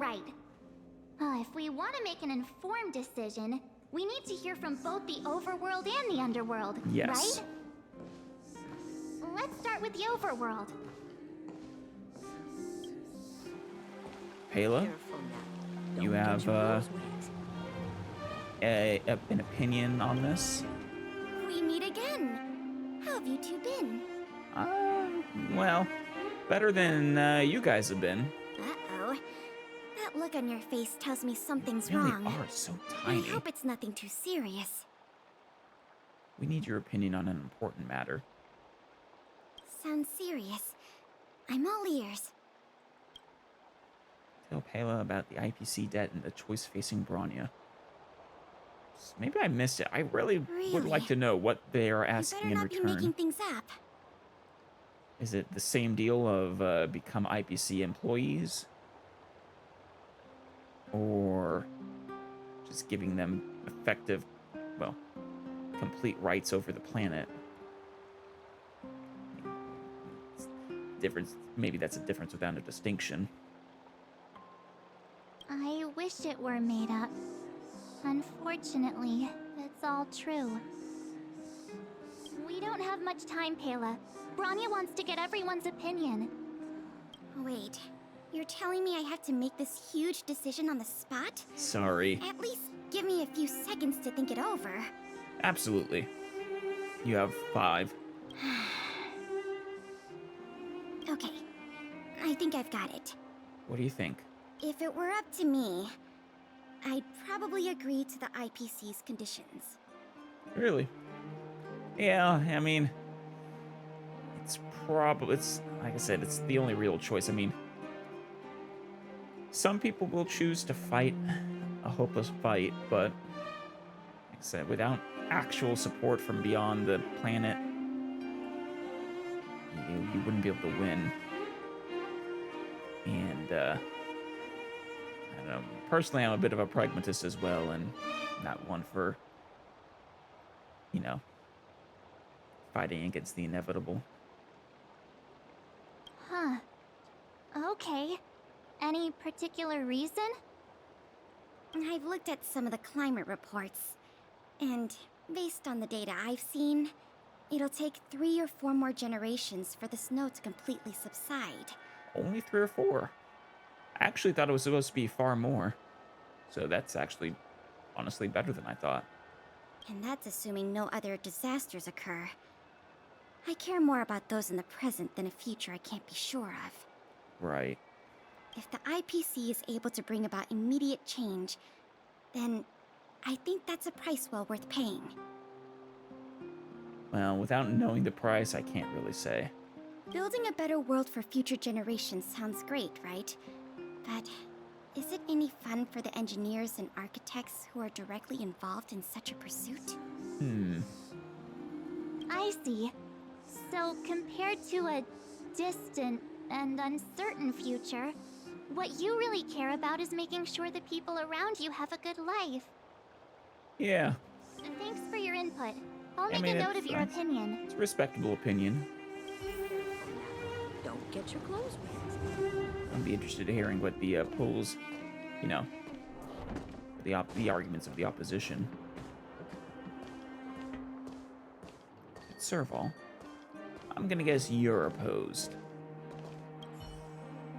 right. If we want to make an informed decision, we need to hear from both the overworld and the underworld, Yes. right? Let's start with the overworld. Pela, Careful now. you Don't have get your nose wet. an opinion on this? We meet again. How have you two been? Well, better than you guys have been. Uh-oh. That look on your face tells me something's You really wrong. are so I tiny. hope it's nothing too serious. We need your opinion on an important matter. Sounds serious. I'm all ears. Tell Pela about the IPC debt and the choice facing Bronya. Maybe I missed it. I really would like to know what they are asking in You better not be return. making things up. Is it the same deal of become IPC employees? Or just giving them effective, well, complete rights over the planet? Difference. Maybe that's a difference without a distinction. I wish it were made up. Unfortunately, it's all true. We don't have much time, Pela. Bronya wants to get everyone's opinion. Wait, you're telling me I have to make this huge decision on the spot? Sorry. At least give me a few seconds to think it over. Absolutely. You have 5. Okay, I think I've got it. What do you think? If it were up to me, I'd probably agree to the IPC's conditions. Really? Yeah, I mean, it's like I said, it's the only real choice. I mean, some people will choose to fight a hopeless fight, but like I said, without actual support from beyond the planet, you wouldn't be able to win. And I don't know, personally, I'm a bit of a pragmatist as well, and not one for, you know, fighting against the inevitable. Huh. Okay. Any particular reason? I've looked at some of the climate reports, and based on the data I've seen, it'll take 3 or 4 more generations for the snow to completely subside. Only 3 or 4. I actually thought it was supposed to be far more. So that's actually, honestly, better than I thought. And that's assuming no other disasters occur. I care more about those in the present than a future I can't be sure of. Right. If the IPC is able to bring about immediate change, then I think that's a price well worth paying. Well, without knowing the price, I can't really say. Building a better world for future generations sounds great, right? But is it any fun for the engineers and architects who are directly involved in such a pursuit? I see. So compared to a distant and uncertain future, what you really care about is making sure the people around you have a good life. Yeah, Thanks for your input. I'll I make mean, a note of your opinion. it's a respectable opinion. Don't get your clothes wet. I'd be interested in hearing what the polls, you know, the arguments of the opposition. Serval, I'm gonna guess you're opposed.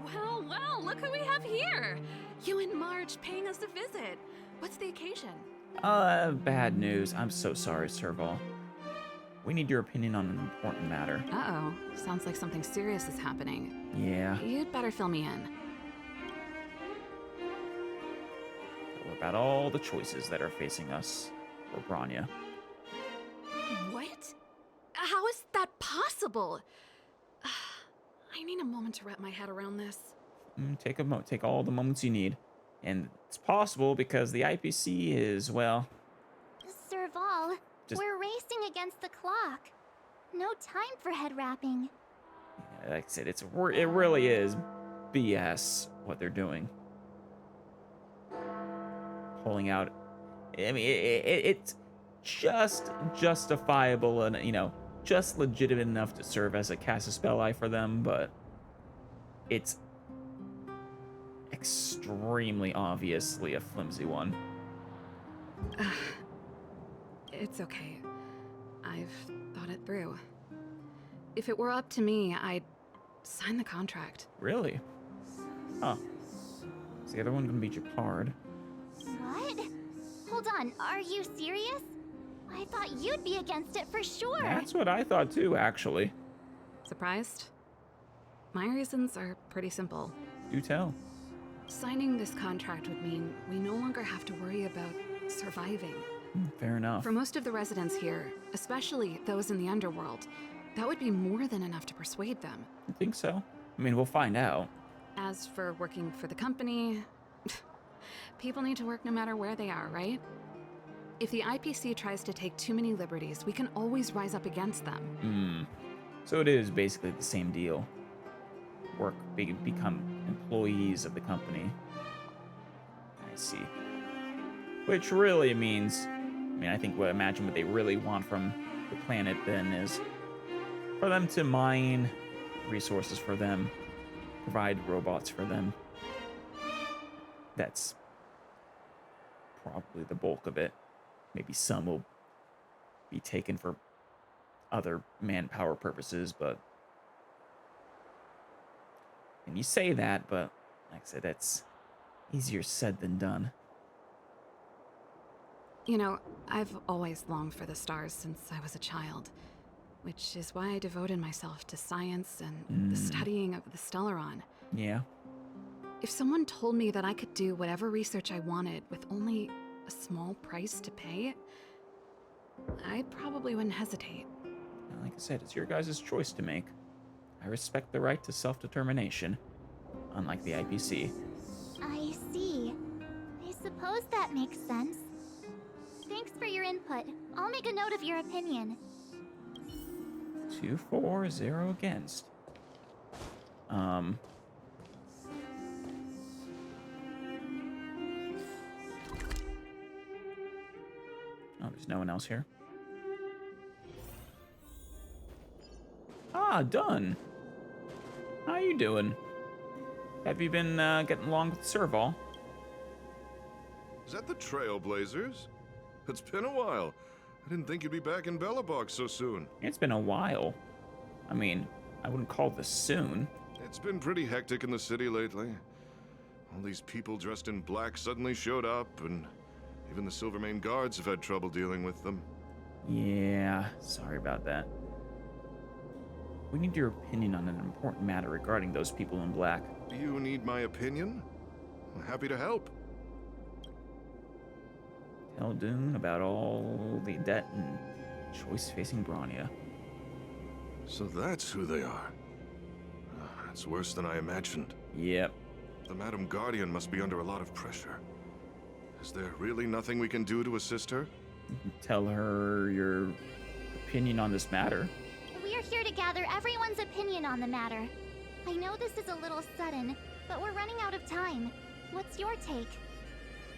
Well, well, look who we have here! You and Marge paying us a visit. What's the occasion? Bad news. I'm so sorry, Serval. We need your opinion on an important matter. Uh-oh. Sounds like something serious is happening. Yeah. You'd better fill me in. What about all the choices that are facing us or Bronya? What? How is that possible? I need a moment to wrap my head around this. Take all the moments you need. And it's possible because the IPC is, well... Serval, Just- we're racing against the clock. No time for head wrapping. Like I said, it really is BS what they're doing. Pulling out... I mean, it's just justifiable and, you know, just legitimate enough to serve as a cast a spell eye for them, but it's extremely obviously a flimsy one. It's okay. I've thought it through. If it were up to me, I'd sign the contract. Really? Huh. Is the other one gonna be Japard? What? Hold on, are you serious? I thought you'd be against it for sure. That's what I thought too, actually. Surprised? My reasons are pretty simple. Do tell. Signing this contract would mean we no longer have to worry about surviving. Fair enough. For most of the residents here, especially those in the underworld, that would be more than enough to persuade them. I think so. I mean, we'll find out. As for working for the company, people need to work no matter where they are, right? If the IPC tries to take too many liberties, we can always rise up against them. So it is basically the same deal. Become employees of the company. I see. Which really means, I think imagine what they really want from the planet then is for them to mine resources for them, provide robots for them. That's probably the bulk of it. Maybe some will be taken for other manpower purposes, but... And you say that, but like I said, that's easier said than done. You know, I've always longed for the stars since I was a child, which is why I devoted myself to science and the studying of the Stellaron. Yeah. If someone told me that I could do whatever research I wanted with only a small price to pay, I probably wouldn't hesitate. Like I said, it's your guys' choice to make. I respect the right to self-determination, unlike the IPC. I see. I suppose that makes sense. Thanks for your input. I'll make a note of your opinion. 2-4-0 against. Oh, there's no one else here. Ah, done. How you doing? Have you been getting along with Serval? Is that the Trailblazers? It's been a while. I didn't think you'd be back in Belobog so soon. It's been a while. I mean, I wouldn't call this soon. It's been pretty hectic in the city lately. All these people dressed in black suddenly showed up, and even the Silvermane guards have had trouble dealing with them. Yeah, sorry about that. We need your opinion on an important matter regarding those people in black. Do you need my opinion? I'm happy to help. Tell Dune about all the debt and choice facing Bronya. So that's who they are. It's worse than I imagined. Yep. The Madam Guardian must be under a lot of pressure. Is there really nothing we can do to assist her? Tell her your opinion on this matter. We're here to gather everyone's opinion on the matter. I know this is a little sudden, but we're running out of time. What's your take?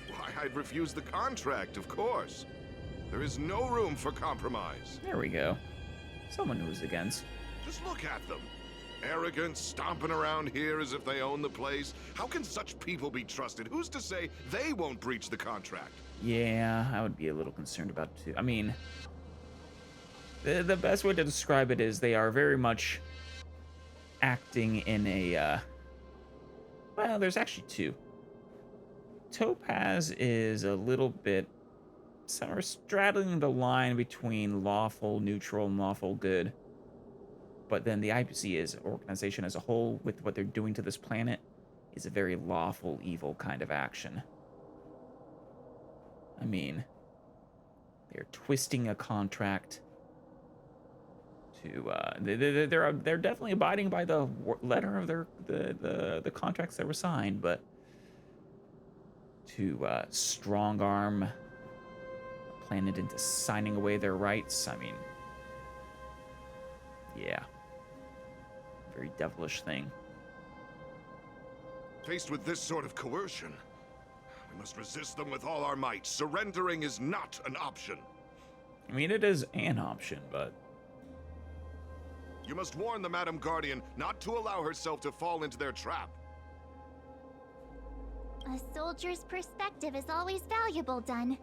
Why, I'd refuse the contract, of course. There is no room for compromise. There we go. Someone who's against. Just look at them. Arrogant, stomping around here as if they own the place. How can such people be trusted? Who's to say they won't breach the contract? Yeah, I would be a little concerned about it too. I mean, the best way to describe it is they are very much acting in a, well, there's actually two. Topaz is a little bit somewhere straddling the line between lawful, neutral, and lawful good. But then the IPC as an organization as a whole, with what they're doing to this planet, is a very lawful, evil kind of action. I mean, they're twisting a contract to, they're definitely abiding by the letter of the contracts that were signed, but to strong arm a planet into signing away their rights, I mean, yeah. Very devilish thing. Faced with this sort of coercion, we must resist them with all our might. Surrendering is not an option. I mean, it is an option, but... You must warn the Madam Guardian not to allow herself to fall into their trap. A soldier's perspective is always valuable, Dun.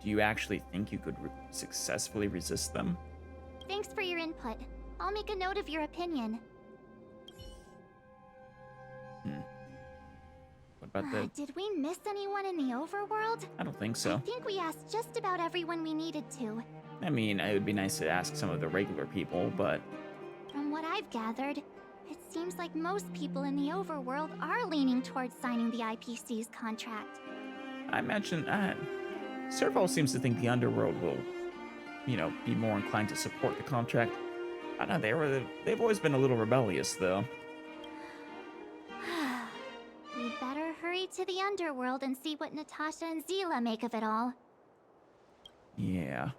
Do you actually think you could successfully resist them? Thanks for your input. I'll make a note of your opinion. What about the... Did we miss anyone in the overworld? I don't think I so. think we asked just about everyone we needed to. I mean, it would be nice to ask some of the regular people, but... From what I've gathered, it seems like most people in the overworld are leaning towards signing the IPC's contract. I imagine... Serval seems to think the underworld will, you know, be more inclined to support the contract. I don't know, they've always been a little rebellious, though. We'd better hurry to the underworld and see what Natasha and Zila make of it all. Yeah.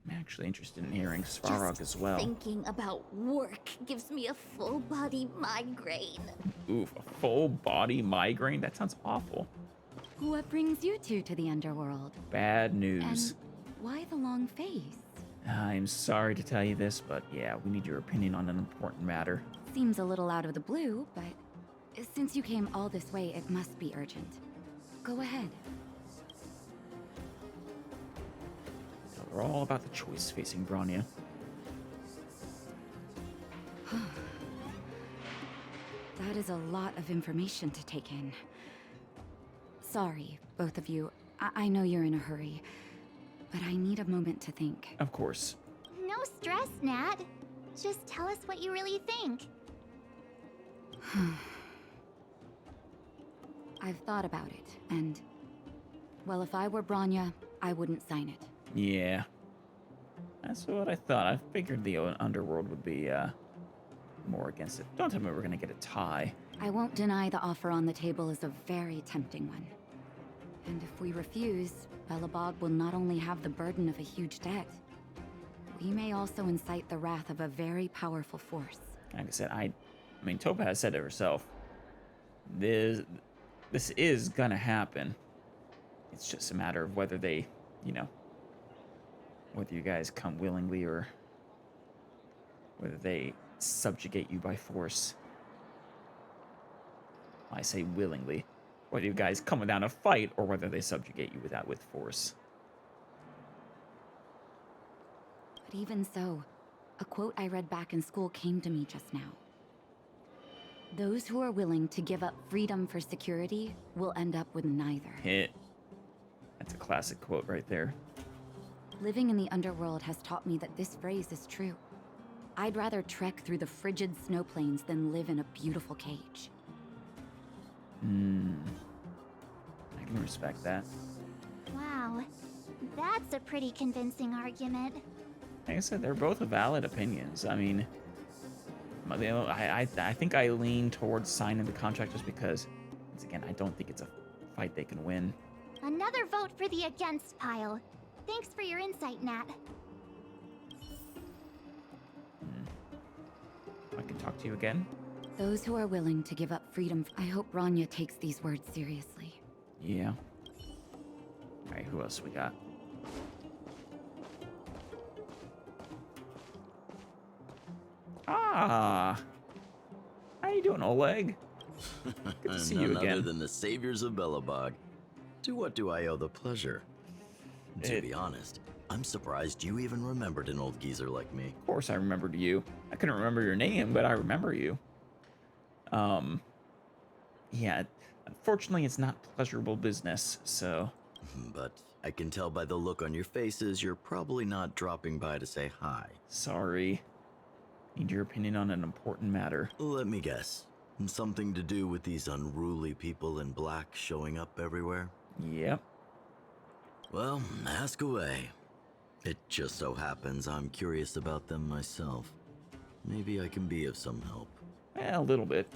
I'm actually interested in hearing Svarog as well. Thinking about work gives me a full body migraine. Oof, a full body migraine? That sounds awful. What brings you two to the underworld? Bad news. And why the long face? I'm sorry to tell you this, but yeah, we need your opinion on an important matter. Seems a little out of the blue, but since you came all this way, it must be urgent. Go ahead. We're all about the choice facing Bronya. That is a lot of information to take in. Sorry, both of you. I know you're in a hurry, but I need a moment to think. Of course. No stress, Nat. Just tell us what you really think. I've thought about it, and... well, if I were Bronya, I wouldn't sign it. Yeah. That's what I thought. I figured the underworld would be, more against it. Don't tell me we're gonna get a tie. I won't deny the offer on the table is a very tempting one. And if we refuse, Belobog will not only have the burden of a huge debt, we may also incite the wrath of a very powerful force. Like I said, I mean, Topaz said it herself. This is gonna happen. It's just a matter of whether they, you know, whether you guys come willingly or whether they subjugate you by force. I say willingly. Whether you guys come without a fight or whether they subjugate you with force. But even so, a quote I read back in school came to me just now. Those who are willing to give up freedom for security will end up with neither. Hit. That's a classic quote right there. Living in the underworld has taught me that this phrase is true. I'd rather trek through the frigid snow plains than live in a beautiful cage. I can respect that. Wow, that's a pretty convincing argument. Like I said, they're both valid opinions. I mean, I think I lean towards signing the contract just because, once again, I don't think it's a fight they can win. Another vote for the against pile. Thanks for your insight, Nat. I can talk to you again? Those who are willing to give up freedom. I hope Bronya takes these words seriously. Yeah. Alright, who else we got? Ah! How you doing, Oleg? Good to see you None again. other than the saviors of Belobog. To what do I owe the pleasure? To be honest, I'm surprised you even remembered an old geezer like me. Of course I remembered you. I couldn't remember your name, but I remember you. Yeah, unfortunately it's not pleasurable business, so... But I can tell by the look on your faces you're probably not dropping by to say hi. Sorry. Need your opinion on an important matter. Let me guess. Something to do with these unruly people in black showing up everywhere? Yep. Well, ask away. It just so happens I'm curious about them myself. Maybe I can be of some help. A little bit.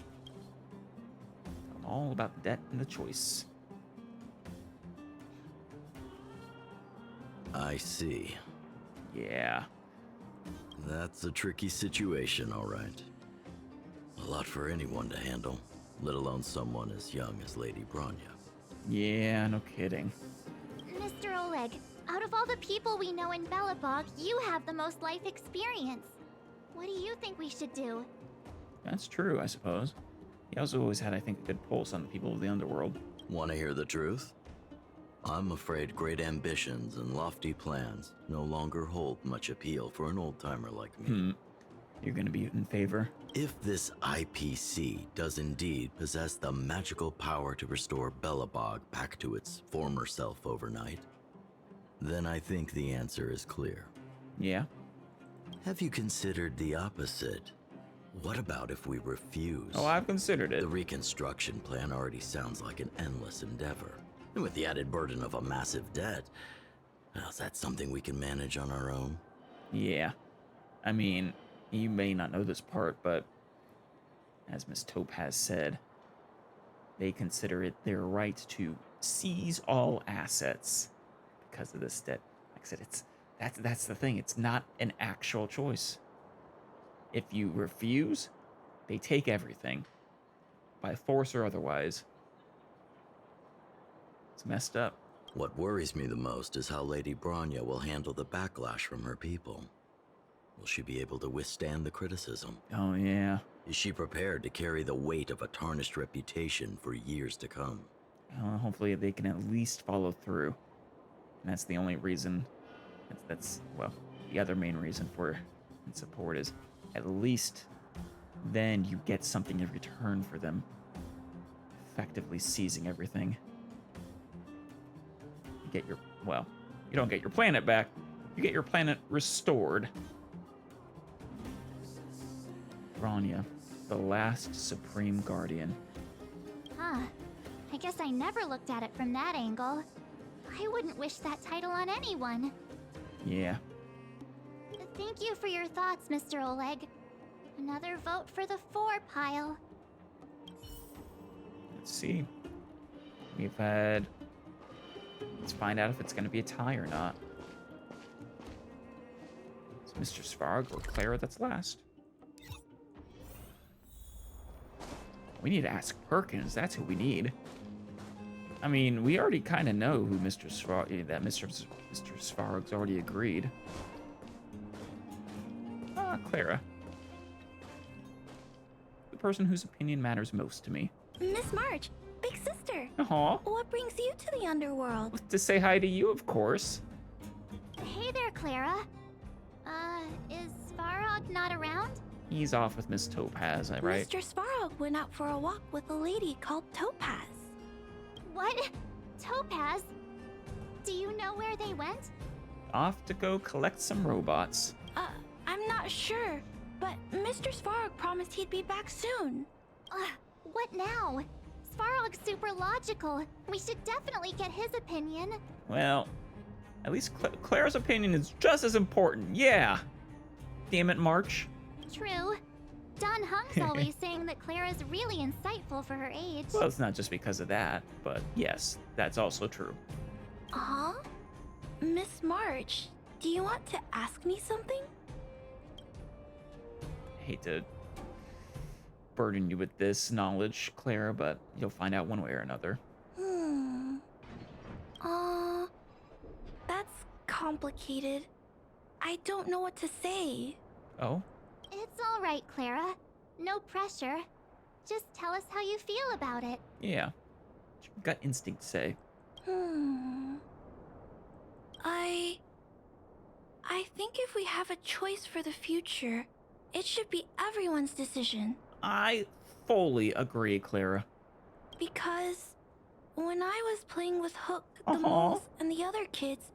I'm all about the debt and the choice. I see. Yeah. That's a tricky situation, all right. A lot for anyone to handle, let alone someone as young as Lady Bronya. Yeah, no kidding. Mr. Oleg, out of all the people we know in Belobog, you have the most life experience. What do you think we should do? That's true, I suppose. He also always had, I think, a good pulse on the people of the underworld. Want to hear the truth? I'm afraid great ambitions and lofty plans no longer hold much appeal for an old-timer like me. You're gonna be in favor. If this IPC does indeed possess the magical power to restore Belobog back to its former self overnight, then I think the answer is clear. Yeah. Have you considered the opposite? What about if we refuse? Oh, I've considered it. The reconstruction plan already sounds like an endless endeavor. And with the added burden of a massive debt, well, is that something we can manage on our own? Yeah. I mean, you may not know this part, but as Miss Topaz said, they consider it their right to seize all assets because of this debt. Like I said, that's the thing. It's not an actual choice. If you refuse, they take everything, by force or otherwise. It's messed up. What worries me the most is how Lady Bronya will handle the backlash from her people. Will she be able to withstand the criticism? Oh, yeah. Is she prepared to carry the weight of a tarnished reputation for years to come? Hopefully they can at least follow through. And that's the only reason, that's well, the other main reason for support is at least then you get something in return for them effectively seizing everything. You get your, well, you don't get your planet back, you get your planet restored. Bronya, the last Supreme Guardian. Huh. I guess I never looked at it from that angle. I wouldn't wish that title on anyone. Yeah. Thank you for your thoughts, Mr. Oleg. Another vote for the 4 pile. Let's see. We've had... Let's find out if it's going to be a tie or not. It's Mr. Svarg or Clara that's last. We need to ask Perkins. That's who we need. I mean, we already kind of know who Mr. Svarg... that Mr. Svarg's already agreed. Ah, Clara. The person whose opinion matters most to me. Miss March, big sister. Aw. What brings you to the underworld? To say hi to you, of course. Hey there, Clara. Is Svarog not around? He's off with Miss Topaz, right? Mr. Svarog went out for a walk with a lady called Topaz. What? Topaz? Do you know where they went? Off to go collect some robots. I'm not sure, but Mr. Svarog promised he'd be back soon. What now? Svarog's super logical. We should definitely get his opinion. Well, at least Clara's opinion is just as important. Yeah. Damn it, March. True. Don Hung's always saying that Clara's really insightful for her age. Well, it's not just because of that, but yes, that's also true. Huh? Miss March, do you want to ask me something? I hate to burden you with this knowledge, Clara, but you'll find out one way or another. That's complicated. I don't know what to say. Oh? It's all right, Clara. No pressure. Just tell us how you feel about it. Yeah. What's your gut instinct say? I think if we have a choice for the future, it should be everyone's decision. I fully agree, Clara. Because when I was playing with Hook, the moles, and the other kids,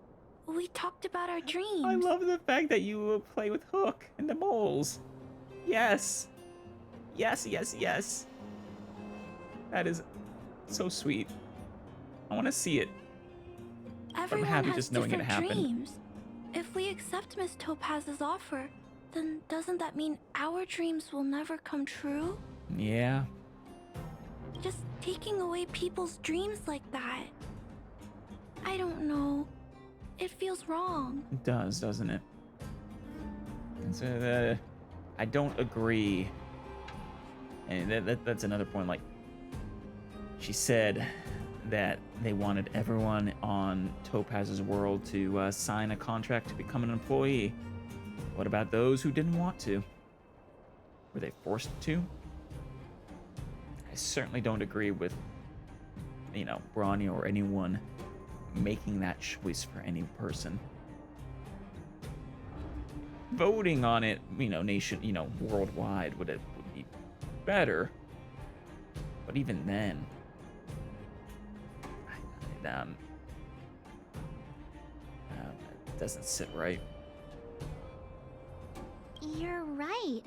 we talked about our dreams. I love the fact that you will play with Hook and the moles. Yes. Yes, yes, yes. That is so sweet. I want to see it. Everyone I'm happy has just knowing it different happened. dreams. If we accept Miss Topaz's offer, then doesn't that mean our dreams will never come true? Yeah. Just taking away people's dreams like that. I don't know. It feels wrong. It does, doesn't it? And so, I don't agree. And that's another point. Like, she said that they wanted everyone on Topaz's world to sign a contract to become an employee. What about those who didn't want to? Were they forced to? I certainly don't agree with, you know, Bronny or anyone making that choice for any person. Voting on it, you know, worldwide would be better. But even then, it doesn't sit right. You're right.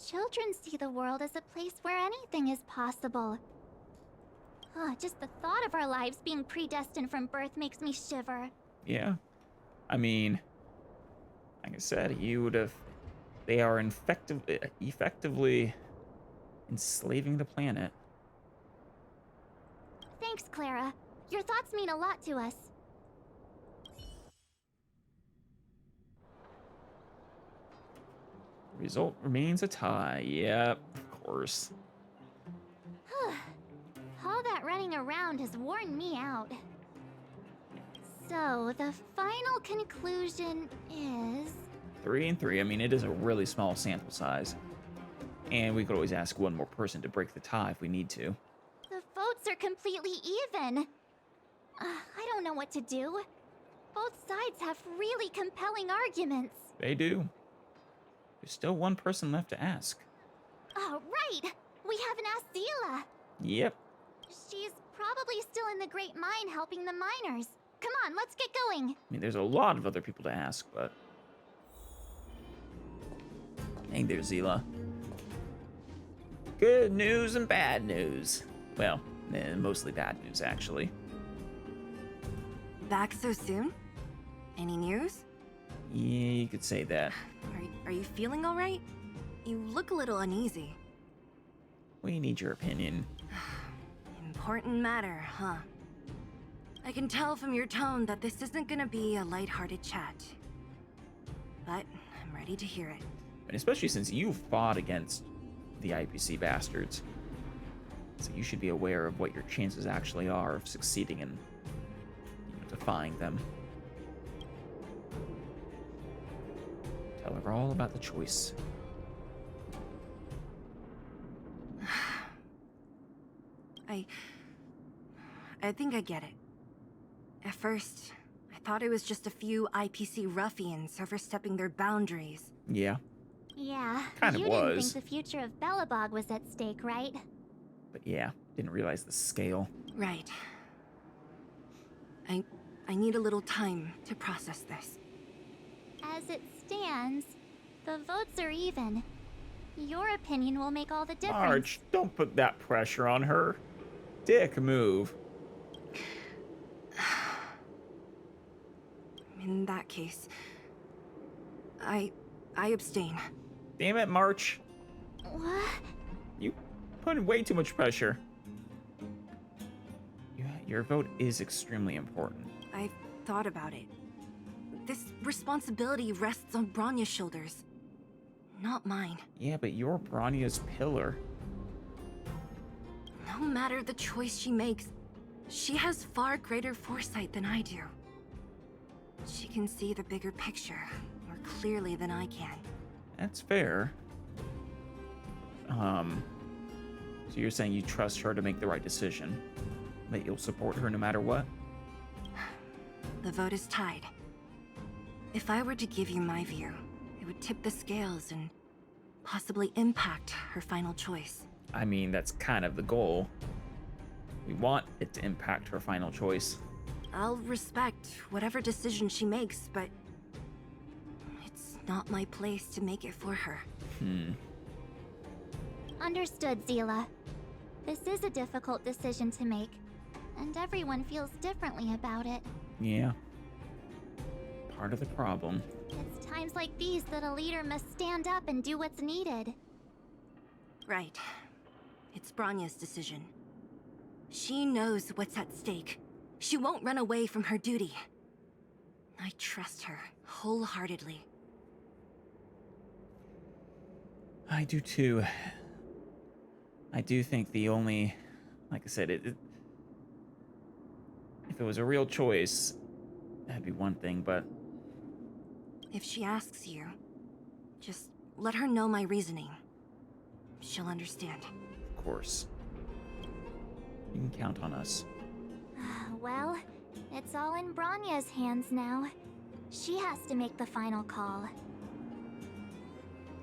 Children see the world as a place where anything is possible. Just the thought of our lives being predestined from birth makes me shiver. Yeah. I mean, like I said, they are effectively enslaving the planet. Thanks, Clara. Your thoughts mean a lot to us. Result remains a tie. Yep, of course. All that running around has worn me out. So, the final conclusion is... 3 and 3. I mean, it is a really small sample size. And we could always ask one more person to break the tie if we need to. The votes are completely even. I don't know what to do. Both sides have really compelling arguments. They do. There's still one person left to ask. Oh, right! We haven't asked Zila. Yep. She's probably still in the Great Mine helping the miners. Come on, let's get going. I mean, there's a lot of other people to ask, but... Hey there, Zila. Good news and bad news. Well, mostly bad news, actually. Back so soon? Any news? Yeah, you could say that. Are you feeling all right? You look a little uneasy. We need your opinion. Important matter, huh? I can tell from your tone that this isn't gonna be a lighthearted chat. But I'm ready to hear it. And especially since you fought against the IPC bastards. So you should be aware of what your chances actually are of succeeding in defying them. Tell her all about the choice. I think I get it. At first, I thought it was just a few IPC ruffians overstepping their boundaries. Yeah. Yeah, Kind of you didn't was. think the future of Belobog was at stake, right? But yeah, didn't realize the scale. Right. I need a little time to process this. As it stands, the votes are even. Your opinion will make all the difference. March, don't put that pressure on her. Dick move. In that case, I abstain. Damn it, March. What? You put way too much pressure. Your vote is extremely important. I've thought about it. This responsibility rests on Bronya's shoulders, not mine. Yeah, but you're Bronya's pillar. No matter the choice she makes, she has far greater foresight than I do. She can see the bigger picture more clearly than I can. That's fair. So you're saying you trust her to make the right decision? That you'll support her no matter what? The vote is tied. If I were to give you my view, it would tip the scales and possibly impact her final choice. I mean, that's kind of the goal. We want it to impact her final choice. I'll respect whatever decision she makes, but it's not my place to make it for her. Understood, Zila. This is a difficult decision to make, and everyone feels differently about it. Yeah. Part of the problem. It's times like these that a leader must stand up and do what's needed. Right. It's Bronya's decision. She knows what's at stake. She won't run away from her duty. I trust her wholeheartedly. I do too. I do think the only, like I said, if it was a real choice, that'd be one thing, but If she asks you, just let her know my reasoning. She'll understand. of course. You can count on us. Well, it's all in Bronya's hands now. She has to make the final call.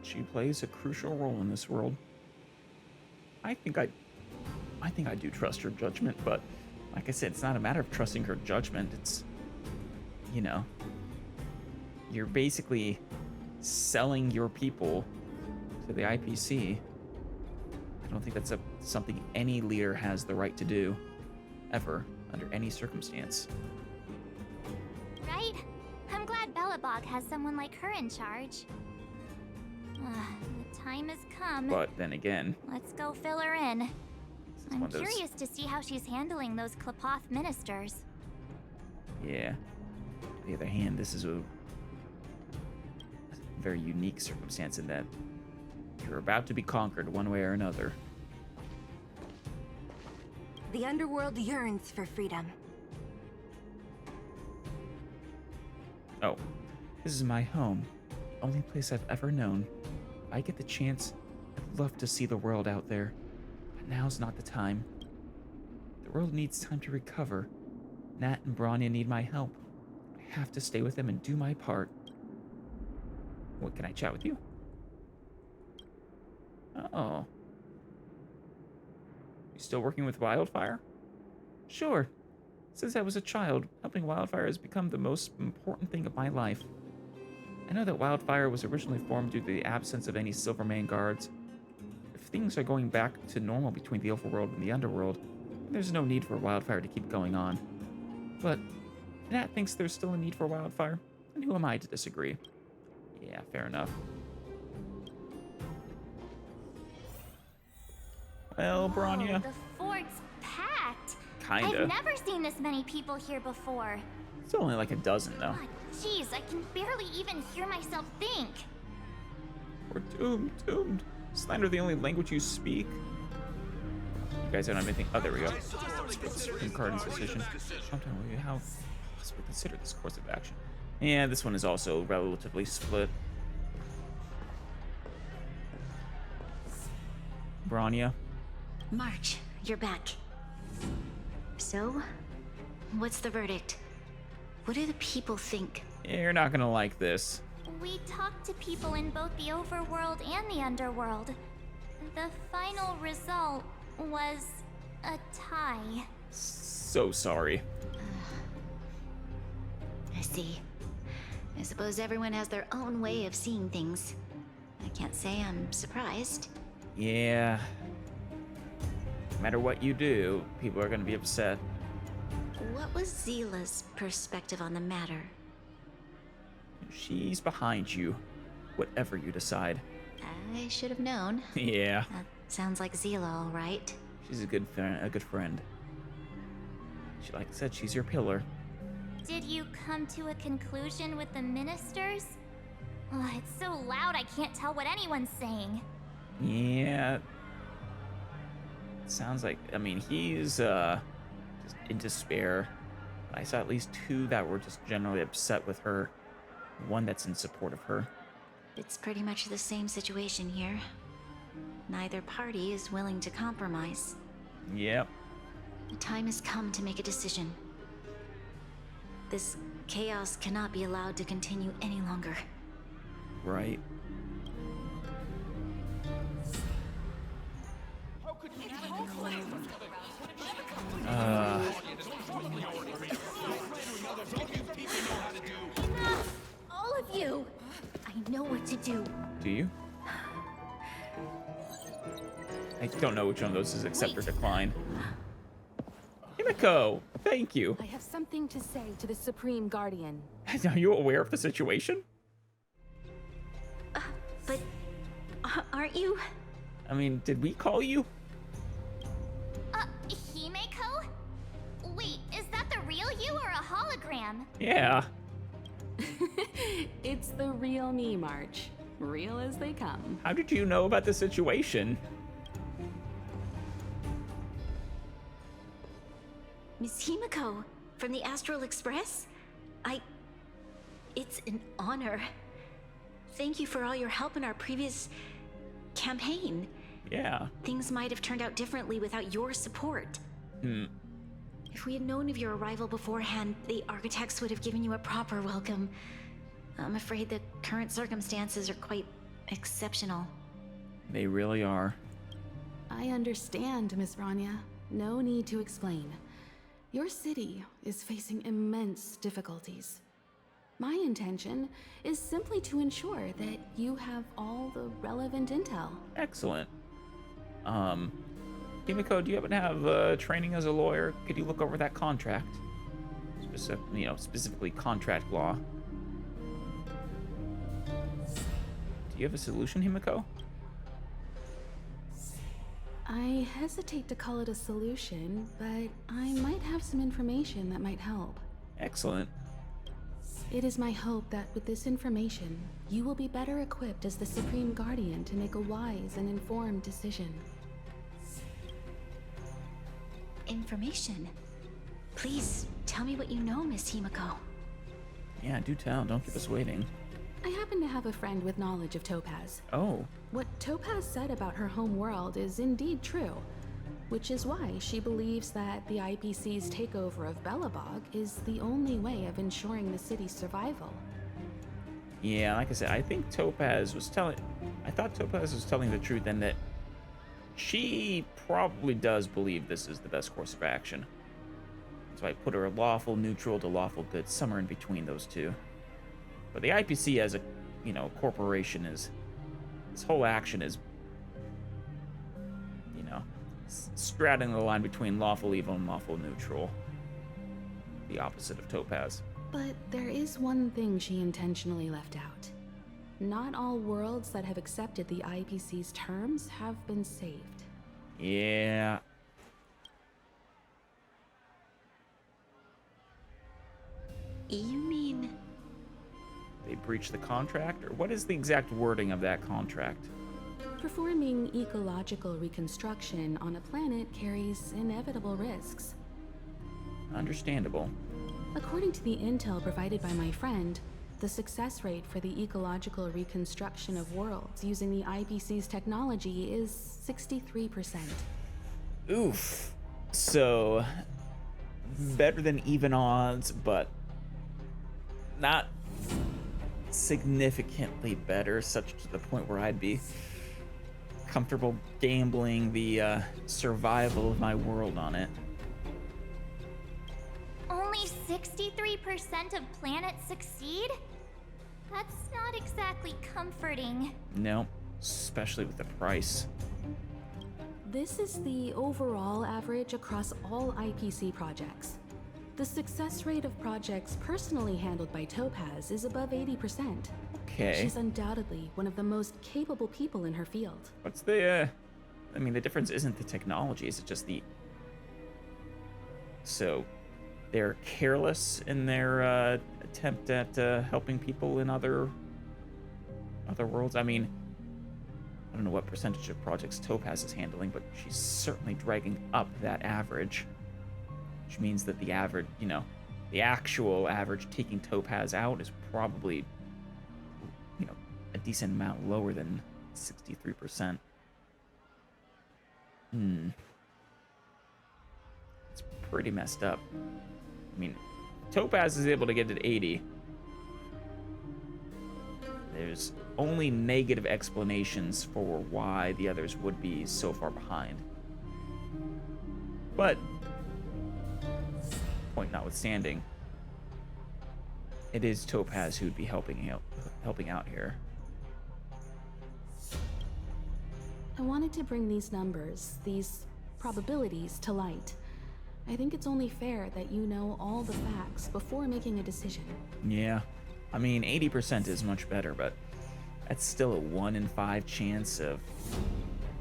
She plays a crucial role in this world. I think I do trust her judgment, but like I said, it's not a matter of trusting her judgment. It's, you know, you're basically selling your people to the IPC. I don't think that's something any leader has the right to do, ever, under any circumstance. Right? I'm glad Belobog has someone like her in charge. The time has come. But then again, Let's go fill her in. I'm one of those- curious to see how she's handling those Klapoth ministers. yeah. On the other hand, this is a very unique circumstance in that you're about to be conquered one way or another. The underworld yearns for freedom. Oh, this is my home. Only place I've ever known. If I get the chance, I'd love to see the world out there. But now's not the time. The world needs time to recover. Nat and Bronya need my help. I have to stay with them and do my part. What, can I chat with you? Oh. You still working with Wildfire? Sure. Since I was a child, helping Wildfire has become the most important thing of my life. I know that Wildfire was originally formed due to the absence of any Silvermane guards. If things are going back to normal between the overworld and the underworld, then there's no need for Wildfire to keep going on. But Nat thinks there's still a need for Wildfire, and who am I to disagree? Yeah, fair enough. Well, Bronya. The fort's packed. Kinda. I've never seen this many people here before. It's only like a dozen, though. God, jeez, I can barely even hear myself think. We're doomed. Slander the only language you speak. You guys don't have anything. Oh, there we go. Supreme Cardin's decision. Sometime will you how possibly consider this course of action? Yeah, this one is also relatively split. Bronya. March, you're back. So, what's the verdict? What do the people think? You're not gonna like this. We talked to people in both the overworld and the underworld. The final result was a tie. So sorry. I see. I suppose everyone has their own way of seeing things. I can't say I'm surprised. Yeah. No matter what you do, people are gonna be upset. What was Zila's perspective on the matter? She's behind you, whatever you decide. I should have known. Yeah. That sounds like Zila, all right. She's a good friend. She, like I said, she's your pillar. Did you come to a conclusion with the ministers? Oh, it's so loud I can't tell what anyone's saying. Yeah. Sounds like, I mean, he's just in despair. I saw at least two that were just generally upset with her. One that's in support of her. It's pretty much the same situation here. Neither party is willing to compromise. Yep. The time has come to make a decision. This chaos cannot be allowed to continue any longer. Right. Enough! All of you! I know what to do. Do you? I don't know which one of those is accept or decline. Himiko, thank you. I have something to say to the Supreme Guardian. Are you aware of the situation? But aren't you? I mean, did we call you? Himeko? Wait, is that the real you or a hologram? Yeah. It's the real me, March. Real as they come. How did you know about the situation? Miss Himiko, from the Astral Express? It's an honor. Thank you for all your help in our previous campaign. Yeah. Things might have turned out differently without your support. Hmm. If we had known of your arrival beforehand, the architects would have given you a proper welcome. I'm afraid the current circumstances are quite exceptional. They really are. I understand, Miss Rania. No need to explain. Your city is facing immense difficulties. My intention is simply to ensure that you have all the relevant intel. Excellent. Himiko, do you happen to have training as a lawyer? Could you look over that contract? Specifically contract law. Do you have a solution, Himiko? I hesitate to call it a solution, but I might have some information that might help. Excellent. It is my hope that with this information, you will be better equipped as the Supreme Guardian to make a wise and informed decision. Information? Please, tell me what you know, Miss Himiko. Yeah, do tell. Don't keep us waiting. I happen to have a friend with knowledge of Topaz. Oh. What Topaz said about her home world is indeed true, which is why she believes that the IPC's takeover of Belobog is the only way of ensuring the city's survival. Yeah, like I said, I thought Topaz was telling the truth, and that she probably does believe this is the best course of action. So I put her lawful neutral to lawful good, somewhere in between those two. But the IPC as a, corporation this whole action is, straddling the line between lawful evil and lawful neutral. The opposite of Topaz. But there is one thing she intentionally left out. Not all worlds that have accepted the IPC's terms have been saved. Yeah. You mean... They breached the contract? Or what is the exact wording of that contract? Performing ecological reconstruction on a planet carries inevitable risks. Understandable. According to the intel provided by my friend, the success rate for the ecological reconstruction of worlds using the IPC's technology is 63%. Oof. So, better than even odds, but not significantly better, such to the point where I'd be comfortable gambling the survival of my world on it. Only 63% of planets succeed? That's not exactly comforting. No, especially with the price. This is the overall average across all IPC projects. The success rate of projects personally handled by Topaz is above 80%. Okay. She's undoubtedly one of the most capable people in her field. What's the, the difference isn't the technology, it's just the... So, they're careless in their attempt at helping people in other worlds? I mean, I don't know what percentage of projects Topaz is handling, but she's certainly dragging up that average. Which means that the average, the actual average taking Topaz out is probably, a decent amount lower than 63%. It's pretty messed up. I mean, Topaz is able to get it at 80. There's only negative explanations for why the others would be so far behind. But point notwithstanding, it is Topaz who'd be helping out here. I wanted to bring these numbers, these probabilities, to light. I think it's only fair that you know all the facts before making a decision. Yeah, I mean, 80% is much better, but that's still a 1 in 5 chance of...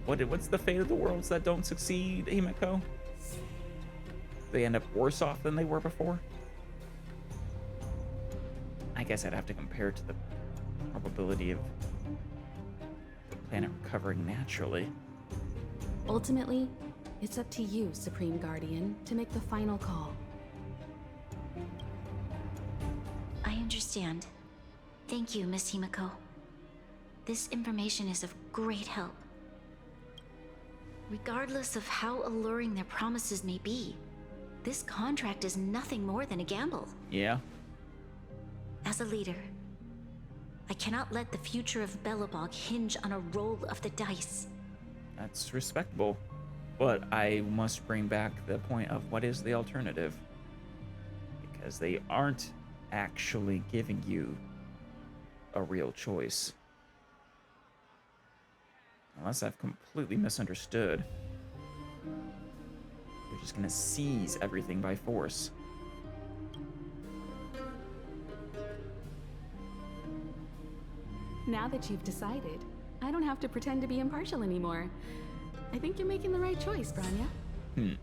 What's the fate of the worlds that don't succeed, Himiko? They end up worse off than they were before? I guess I'd have to compare it to the probability of the planet recovering naturally. Ultimately, it's up to you, Supreme Guardian, to make the final call. I understand. Thank you, Miss Himiko. This information is of great help. Regardless of how alluring their promises may be, this contract is nothing more than a gamble. Yeah. As a leader, I cannot let the future of Belobog hinge on a roll of the dice. That's respectable. But I must bring back the point of what is the alternative. Because they aren't actually giving you a real choice. Unless I've completely misunderstood. They're just gonna seize everything by force. Now that you've decided, I don't have to pretend to be impartial anymore. I think you're making the right choice, Branya.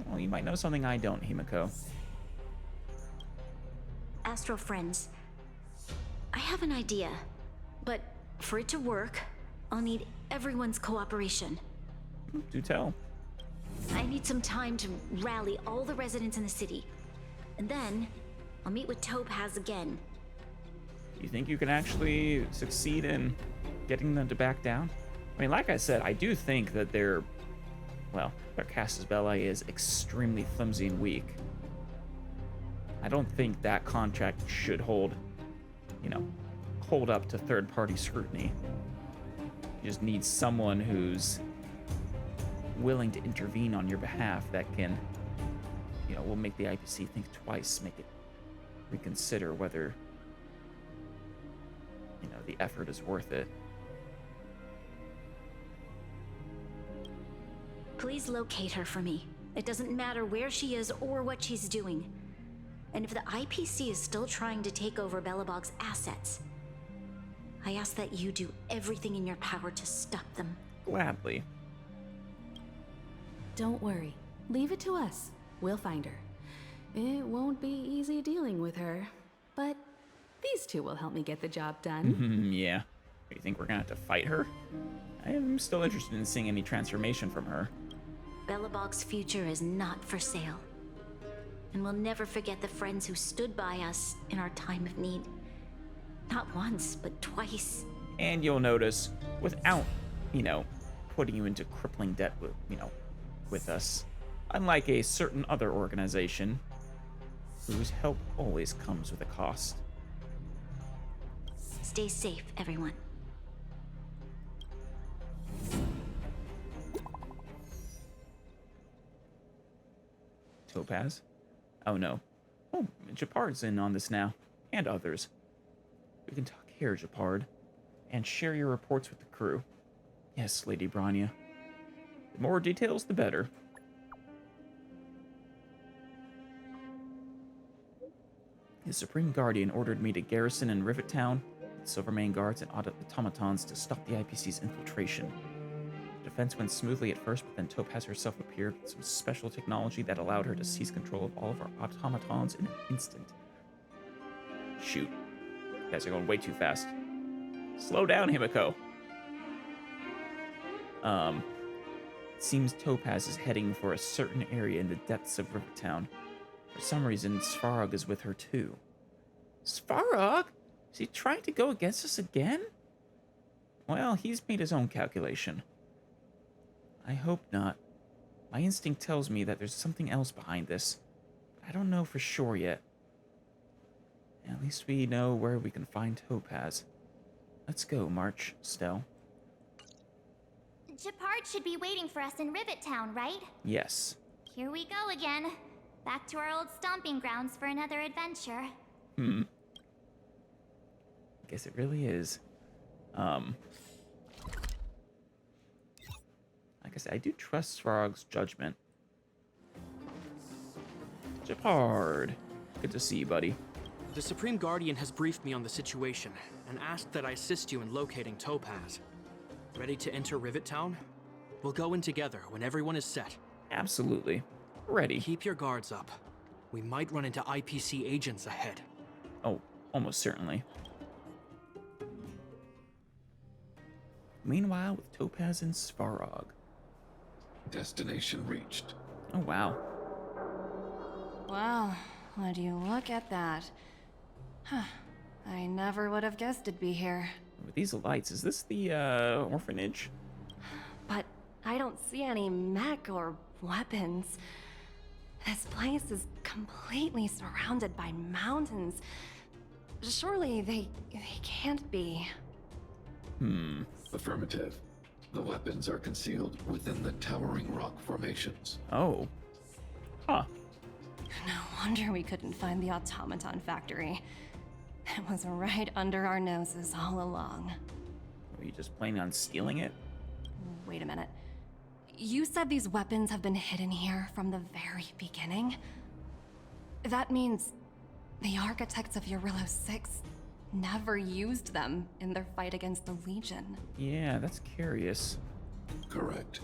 Well, you might know something I don't, Himiko. Astral friends, I have an idea, but for it to work, I'll need everyone's cooperation. Do tell. I need some time to rally all the residents in the city, and then I'll meet with Topaz again. Do you think you can actually succeed in getting them to back down? I mean, like I said, I do think that their casus belli is extremely flimsy and weak. I don't think that contract should hold up to third-party scrutiny. You just need someone who's willing to intervene on your behalf that can, will make the IPC think twice, make it reconsider whether, the effort is worth it. Please locate her for me. It doesn't matter where she is or what she's doing. And if the IPC is still trying to take over Belobog's assets, I ask that you do everything in your power to stop them. Gladly. Don't worry. Leave it to us. We'll find her. It won't be easy dealing with her, but these two will help me get the job done. Yeah. Do you think we're gonna have to fight her? I am still interested in seeing any transformation from her. Belobog's future is not for sale. And we'll never forget the friends who stood by us in our time of need. Not once, but twice. And you'll notice, without, putting you into crippling debt with us, unlike a certain other organization whose help always comes with a cost. Stay safe, everyone. Topaz? Oh no. Oh, Japard's in on this now. And others. We can talk here, Japard. And share your reports with the crew. Yes, Lady Branya. The more details, the better. The Supreme Guardian ordered me to garrison in Rivet Town, with Silvermane guards and automatons to stop the IPC's infiltration. The defense went smoothly at first, but then Topaz herself appeared with some special technology that allowed her to seize control of all of our automatons in an instant. Shoot. You guys are going way too fast. Slow down, Himiko. It seems Topaz is heading for a certain area in the depths of Rivertown. For some reason, Svarog is with her too. Svarog? Is he trying to go against us again? Well, he's made his own calculation. I hope not. My instinct tells me that there's something else behind this. I don't know for sure yet. At least we know where we can find Topaz. Let's go, March, Stell. Japard should be waiting for us in Rivet Town, right? Yes. Here we go again. Back to our old stomping grounds for another adventure. I guess it really is. Like I said, I do trust Svarog's judgment. Japard. Good to see you, buddy. The Supreme Guardian has briefed me on the situation and asked that I assist you in locating Topaz. Ready to enter Rivet Town? We'll go in together when everyone is set. Absolutely. Ready. Keep your guards up. We might run into IPC agents ahead. Oh, almost certainly. Meanwhile, with Topaz and Svarog. Destination reached. Oh, wow. Wow, would you look at that? Huh. I never would have guessed it'd be here. With these lights, is this the orphanage? But I don't see any mech or weapons. This place is completely surrounded by mountains. Surely they can't be. Affirmative. The weapons are concealed within the towering rock formations. Oh. Huh. No wonder we couldn't find the automaton factory. It was right under our noses all along. Were you just planning on stealing it? Wait a minute. You said these weapons have been hidden here from the very beginning? That means the architects of Eurillo 6 never used them in their fight against the Legion. Yeah, that's curious. Correct.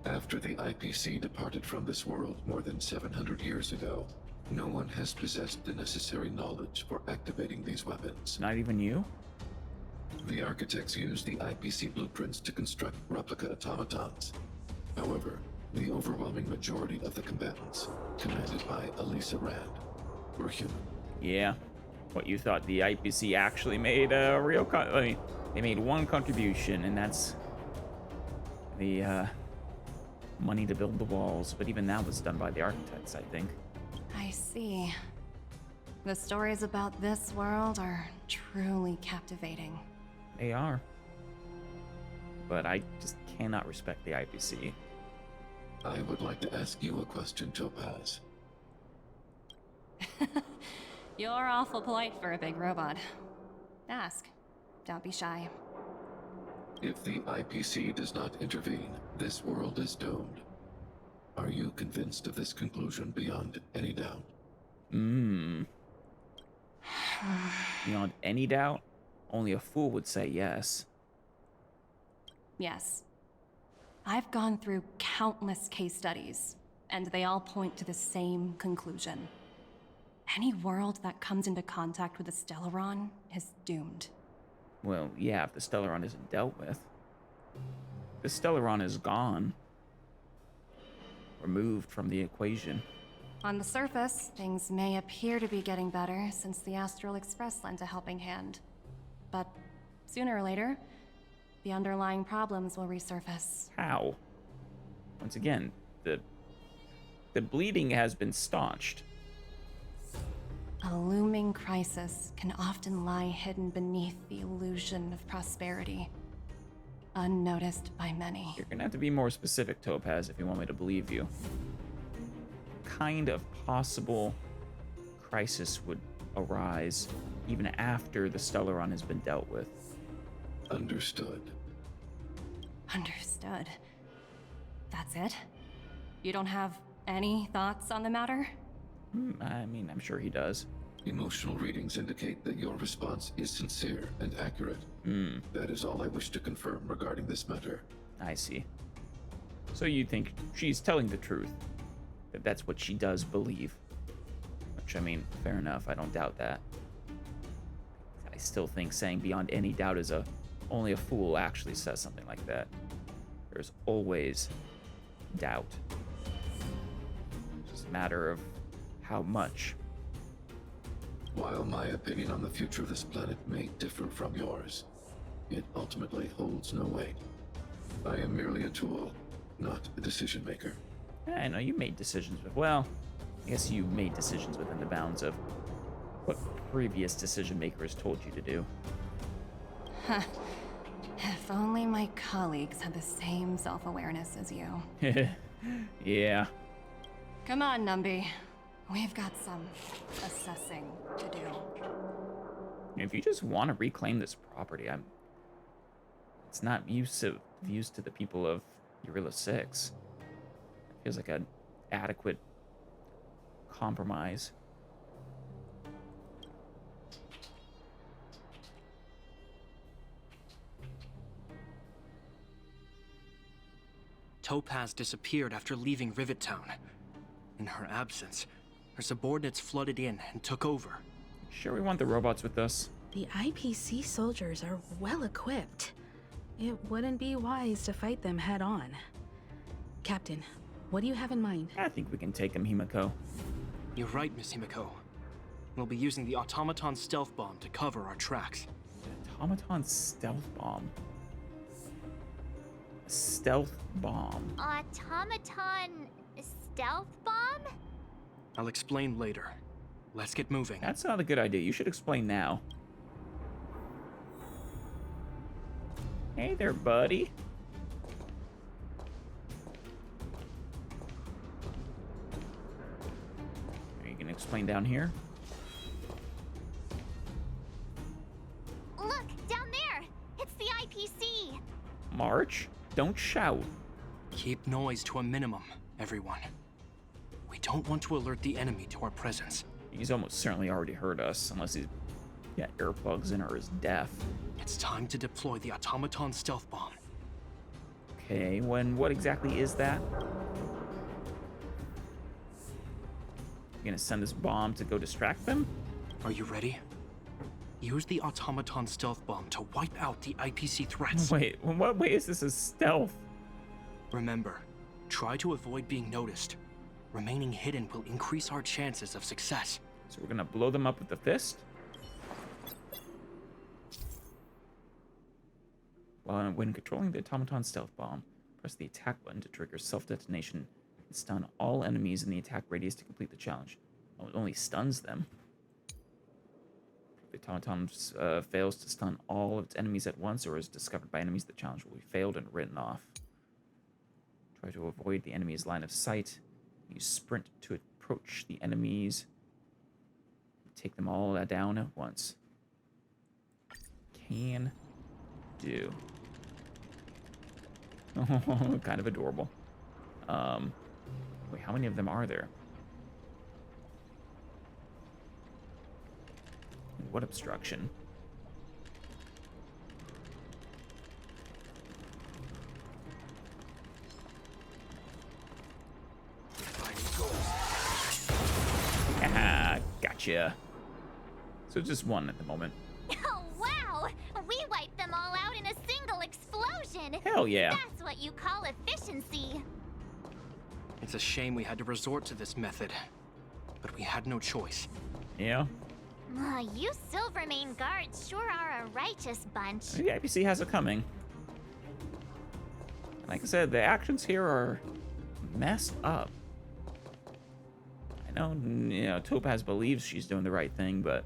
After the IPC departed from this world more than 700 years ago, no one has possessed the necessary knowledge for activating these weapons. Not even you? The architects used the IPC blueprints to construct replica automatons. However, the overwhelming majority of the combatants, commanded by Elisa Rand, were human. Yeah. What, you thought the IPC actually made a real I mean, they made one contribution, and that's the money to build the walls. But even that was done by the architects, I think. I see. The stories about this world are truly captivating. They are. But I just cannot respect the IPC. I would like to ask you a question, Topaz. You're awful polite for a big robot. Ask. Don't be shy. If the IPC does not intervene, this world is doomed. Are you convinced of this conclusion beyond any doubt? Beyond any doubt, only a fool would say yes. Yes. I've gone through countless case studies, and they all point to the same conclusion. Any world that comes into contact with a Stellaron is doomed. Well, yeah, if the Stellaron isn't dealt with. The Stellaron is gone. Removed from the equation. On the surface, things may appear to be getting better since the Astral Express lent a helping hand. But sooner or later, the underlying problems will resurface. How? Once again, the bleeding has been staunched. A looming crisis can often lie hidden beneath the illusion of prosperity, unnoticed by many. You're gonna have to be more specific, Topaz, if you want me to believe you. What kind of possible crisis would arise even after the Stellaron has been dealt with? Understood. Understood. That's it? You don't have any thoughts on the matter? I mean, I'm sure he does. Emotional readings indicate that your response is sincere and accurate. That is all I wish to confirm regarding this matter. I see. So you think she's telling the truth? That that's what she does believe? Which, I mean, fair enough, I don't doubt that. I still think saying beyond any doubt is only a fool actually says something like that. There's always doubt. It's just a matter of how much. While my opinion on the future of this planet may differ from yours, it ultimately holds no weight. I am merely a tool, not a decision maker. I know you made decisions, but well, I guess you made decisions within the bounds of what previous decision makers told you to do. Huh. If only my colleagues had the same self-awareness as you. Yeah. Come on, Numby. We've got some assessing to do. If you just want to reclaim this property, it's not use of to the people of Eurillo 6. It feels like an adequate compromise. Topaz disappeared after leaving Rivet Town. In her absence, her subordinates flooded in and took over. Sure we want the robots with us? The IPC soldiers are well equipped. It wouldn't be wise to fight them head on. Captain, what do you have in mind? I think we can take them, Himiko. You're right, Miss Himiko. We'll be using the automaton stealth bomb to cover our tracks. The automaton stealth bomb? stealth bomb. Automaton stealth bomb? I'll explain later. Let's get moving. That's not a good idea. You should explain now. Hey there, buddy. Are you gonna explain down here? Look, down there! It's the IPC! March, don't shout. Keep noise to a minimum, everyone. We don't want to alert the enemy to our presence. He's almost certainly already heard us, unless he's got earplugs in or is deaf. It's time to deploy the automaton stealth bomb. Okay, what exactly is that? You gonna send this bomb to go distract them? Are you ready? Use the automaton stealth bomb to wipe out the IPC threats. Wait, in what way is this a stealth? Remember, try to avoid being noticed. Remaining hidden will increase our chances of success. So we're gonna blow them up with the fist? When controlling the automaton stealth bomb, press the attack button to trigger self-detonation and stun all enemies in the attack radius to complete the challenge. Oh, it only stuns them. If the automaton fails to stun all of its enemies at once or is discovered by enemies, the challenge will be failed and written off. Try to avoid the enemy's line of sight. Use sprint to approach the enemies. Take them all down at once. Can do. Oh, kind of adorable. Wait, how many of them are there? What obstruction? Ah, gotcha. So just one at the moment. Oh, wow! We wiped them all out in a single explosion! Hell yeah. That's what you call efficiency! It's a shame we had to resort to this method, but we had no choice. Yeah. You Silvermane guards sure are a righteous bunch. The IPC has it coming. Like I said, the actions here are messed up. I know, you know, Topaz believes she's doing the right thing, but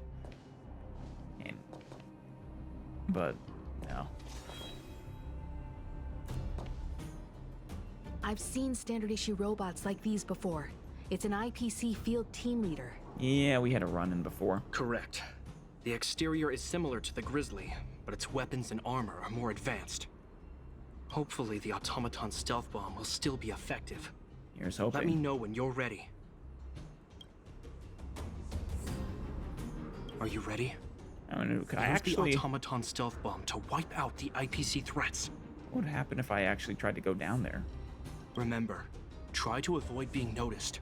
no. I've seen standard issue robots like these before. It's an IPC field team leader. Yeah, we had a run-in before. Correct. The exterior is similar to the Grizzly, but its weapons and armor are more advanced. Hopefully the automaton stealth bomb will still be effective. Here's hoping. Let me know when you're ready. Are you ready? I mean, could I Use actually... the automaton stealth bomb to wipe out the IPC threats. What would happen if I actually tried to go down there? Remember, try to avoid being noticed.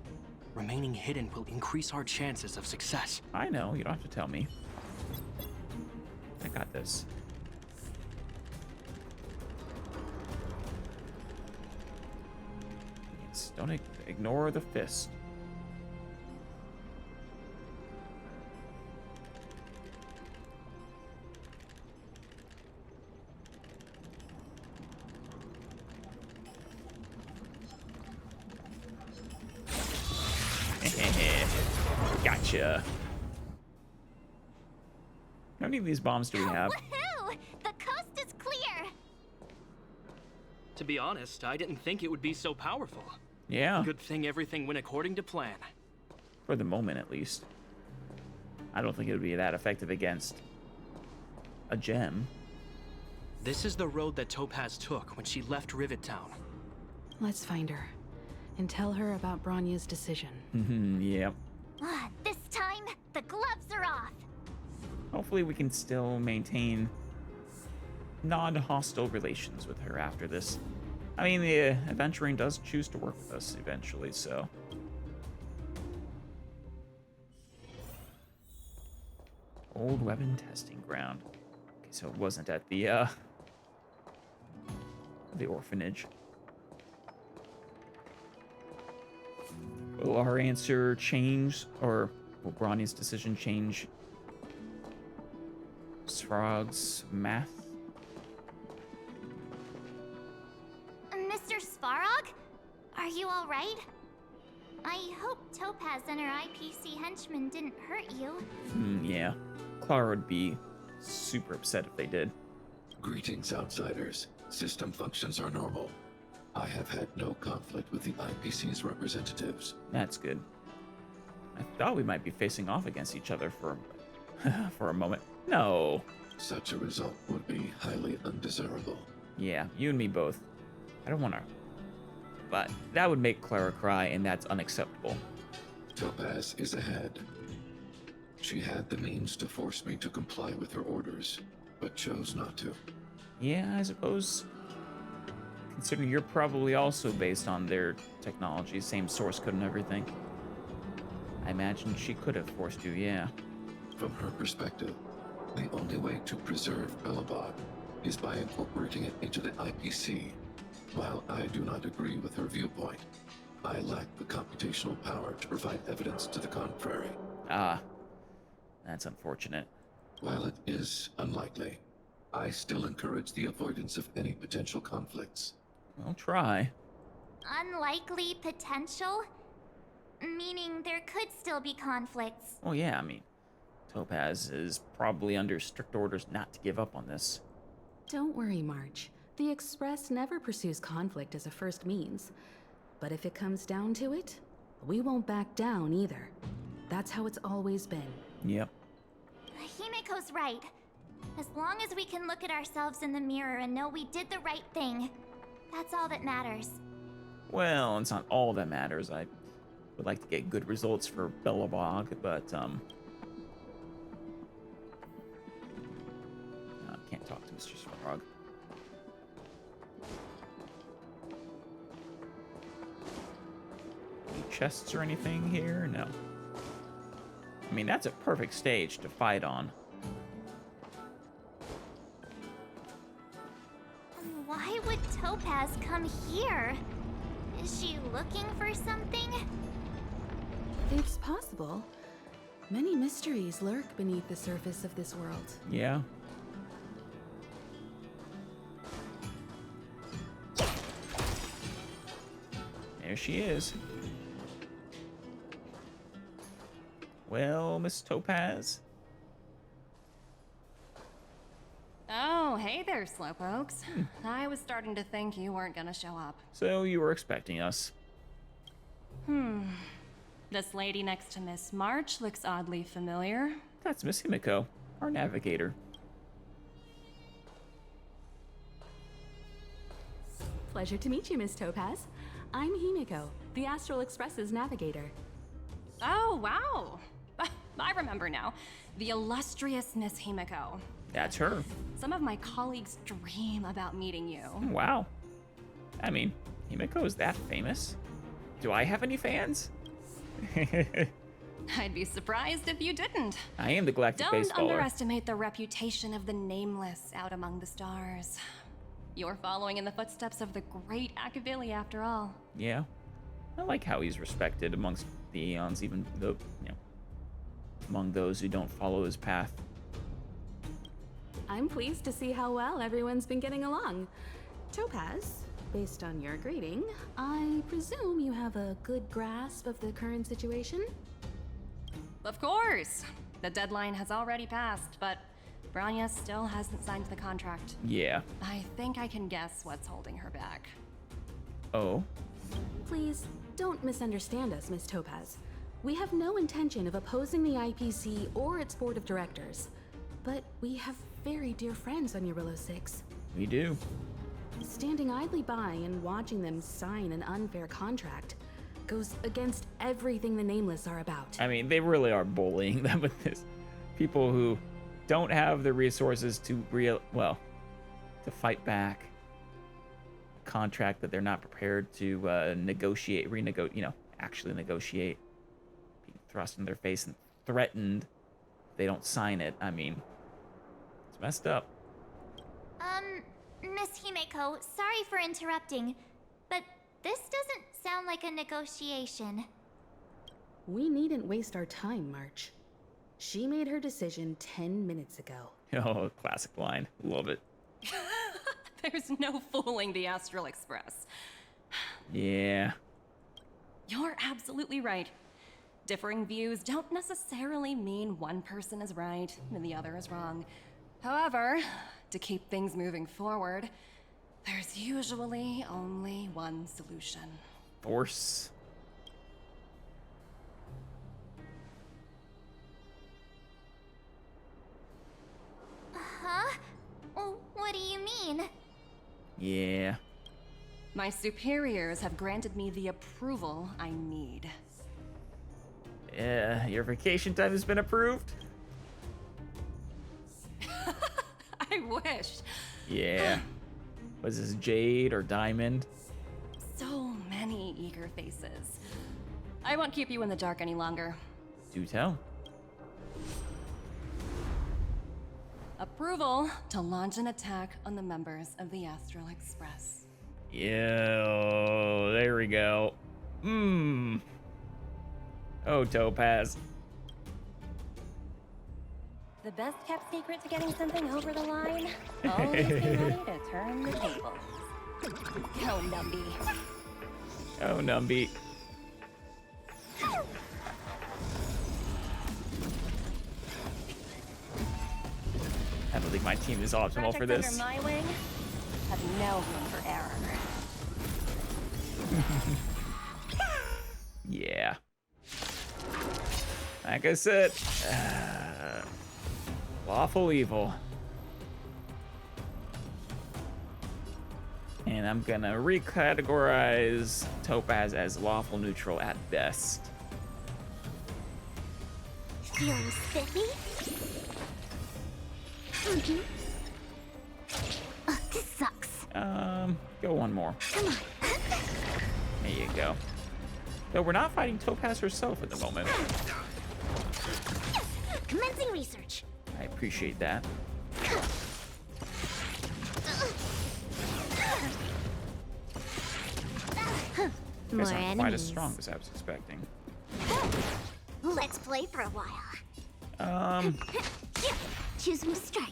Remaining hidden will increase our chances of success. I know, you don't have to tell me. I got this. Yes, don't ignore the fist. Gotcha. How many of these bombs do we have? Woohoo! The coast is clear! To be honest, I didn't think it would be so powerful. Yeah. Good thing everything went according to plan. For the moment, at least. I don't think it would be that effective against a gem. This is the road that Topaz took when she left Rivet Town. Let's find her and tell her about Bronya's decision. Yep. This time, the gloves are off. Hopefully we can still maintain non-hostile relations with her after this. I mean, the adventuring does choose to work with us eventually, so... Old weapon testing ground. Okay, so it wasn't at the orphanage. Will our answer change, or will Bronya's decision change Sfrog's math? right? I hope Topaz and her IPC henchmen didn't hurt you. Yeah. Clara would be super upset if they did. Greetings, outsiders. System functions are normal. I have had no conflict with the IPC's representatives. That's good. I thought we might be facing off against each other for for a moment. No. Such a result would be highly undesirable. Yeah, you and me both. I don't want to. But that would make Clara cry, and that's unacceptable. Topaz is ahead. She had the means to force me to comply with her orders, but chose not to. Yeah, I suppose. Considering you're probably also based on their technology, same source code and everything. I imagine she could have forced you, yeah. From her perspective, the only way to preserve Belobog is by incorporating it into the IPC. While I do not agree with her viewpoint, I lack the computational power to provide evidence to the contrary. Ah, that's unfortunate. While it is unlikely, I still encourage the avoidance of any potential conflicts. I'll try. Unlikely potential? Meaning there could still be conflicts. Oh yeah, I mean, Topaz is probably under strict orders not to give up on this. Don't worry, March. The Express never pursues conflict as a first means. But if it comes down to it, we won't back down either. That's how it's always been. Yep. Himiko's right. As long as we can look at ourselves in the mirror and know we did the right thing, that's all that matters. Well, it's not all that matters. I would like to get good results for Belobog, but, I can't talk to Mr. Frog. Any chests or anything here? No. I mean, that's a perfect stage to fight on. Why would Topaz come here? Is she looking for something? It's possible. Many mysteries lurk beneath the surface of this world. Yeah. There she is. Well, Miss Topaz. Oh, hey there, Slowpokes. I was starting to think you weren't gonna show up. So you were expecting us. This lady next to Miss March looks oddly familiar. That's Miss Himiko, our navigator. Pleasure to meet you, Miss Topaz. I'm Himiko, the Astral Express's navigator. Oh, wow. I remember now. The illustrious Miss Himiko. That's her. Some of my colleagues dream about meeting you. Wow. I mean, Himiko is that famous? Do I have any fans? I'd be surprised if you didn't. I am the galactic Don't baseballer. underestimate the reputation of the nameless out among the stars. You're following in the footsteps of the great Akavili, after all. Yeah. I like how he's respected amongst the Aeons, even though, among those who don't follow his path. I'm pleased to see how well everyone's been getting along. Topaz, based on your greeting, I presume you have a good grasp of the current situation? Of course. The deadline has already passed, but Branya still hasn't signed the contract. Yeah. I think I can guess what's holding her back. Oh? Please, don't misunderstand us, Miss Topaz. We have no intention of opposing the IPC or its board of directors. But we have very dear friends on Eurillo 6. We do. Standing idly by and watching them sign an unfair contract goes against everything the Nameless are about. I mean, they really are bullying them with this. People who don't have the resources to to fight back a contract that they're not prepared to actually negotiate. Being thrust in their face and threatened if they don't sign it. I mean, it's messed up. Miss Himeko, sorry for interrupting, but this doesn't sound like a negotiation. We needn't waste our time, March. She made her decision 10 minutes ago. Oh, classic line. Love it. There's no fooling the Astral Express. Yeah. You're absolutely right. Differing views don't necessarily mean one person is right and the other is wrong. However, to keep things moving forward, there's usually only one solution. Force. Huh? What do you mean? Yeah. My superiors have granted me the approval I need. Your vacation time has been approved? I wish. Yeah. Was this Jade or Diamond? So many eager faces. I won't keep you in the dark any longer. Do tell. Approval to launch an attack on the members of the Astral Express. Yeah, there we go. Oh, Topaz. The best kept secret to getting something over the line? Always be ready to turn the tables. Go, Numby. Oh, Numby. I don't think my team is optimal for this. Projects under my wing have no room for error. Yeah. Like I said, lawful evil. And I'm gonna recategorize Topaz as lawful neutral at best. Feeling spiffy? This sucks. Go one more. Come on. There you go. No, we're not fighting Topaz herself at the moment. Commencing research. I appreciate that. You guys aren't quite as strong as I was expecting. Let's play for a while. Choose from strike.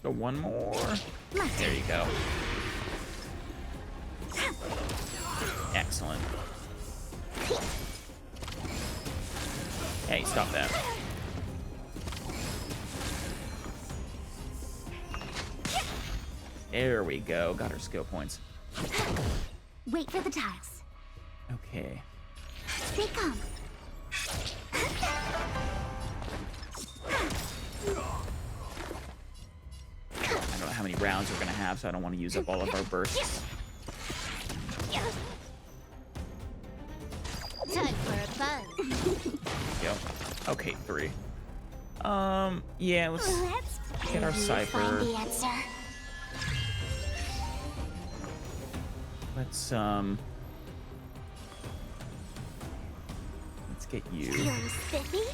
Go one more. There you go. Excellent. Hey, stop that. There we go. Got her skill points. Wait for the tiles. Okay. Stay calm. I don't know how many rounds we're gonna have, so I don't want to use up all of our bursts. Time for a fun. Go. Okay, 3. Yeah, let's get our cipher. Find the answer. Let's get you. Feeling spiffy?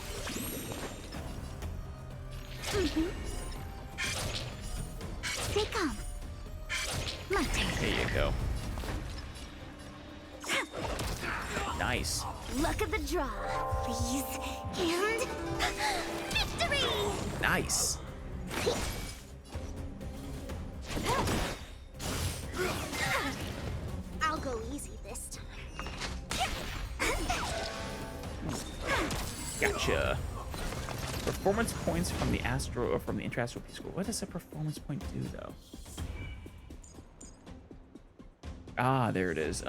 Stay calm. My turn. There you go. Nice. Luck of the draw, please. And victory! Nice. I'll go easy this time. Gotcha. Performance points from the Astro or from the Intra-Astral Peace Corps. What does a performance point do though? Ah, there it is.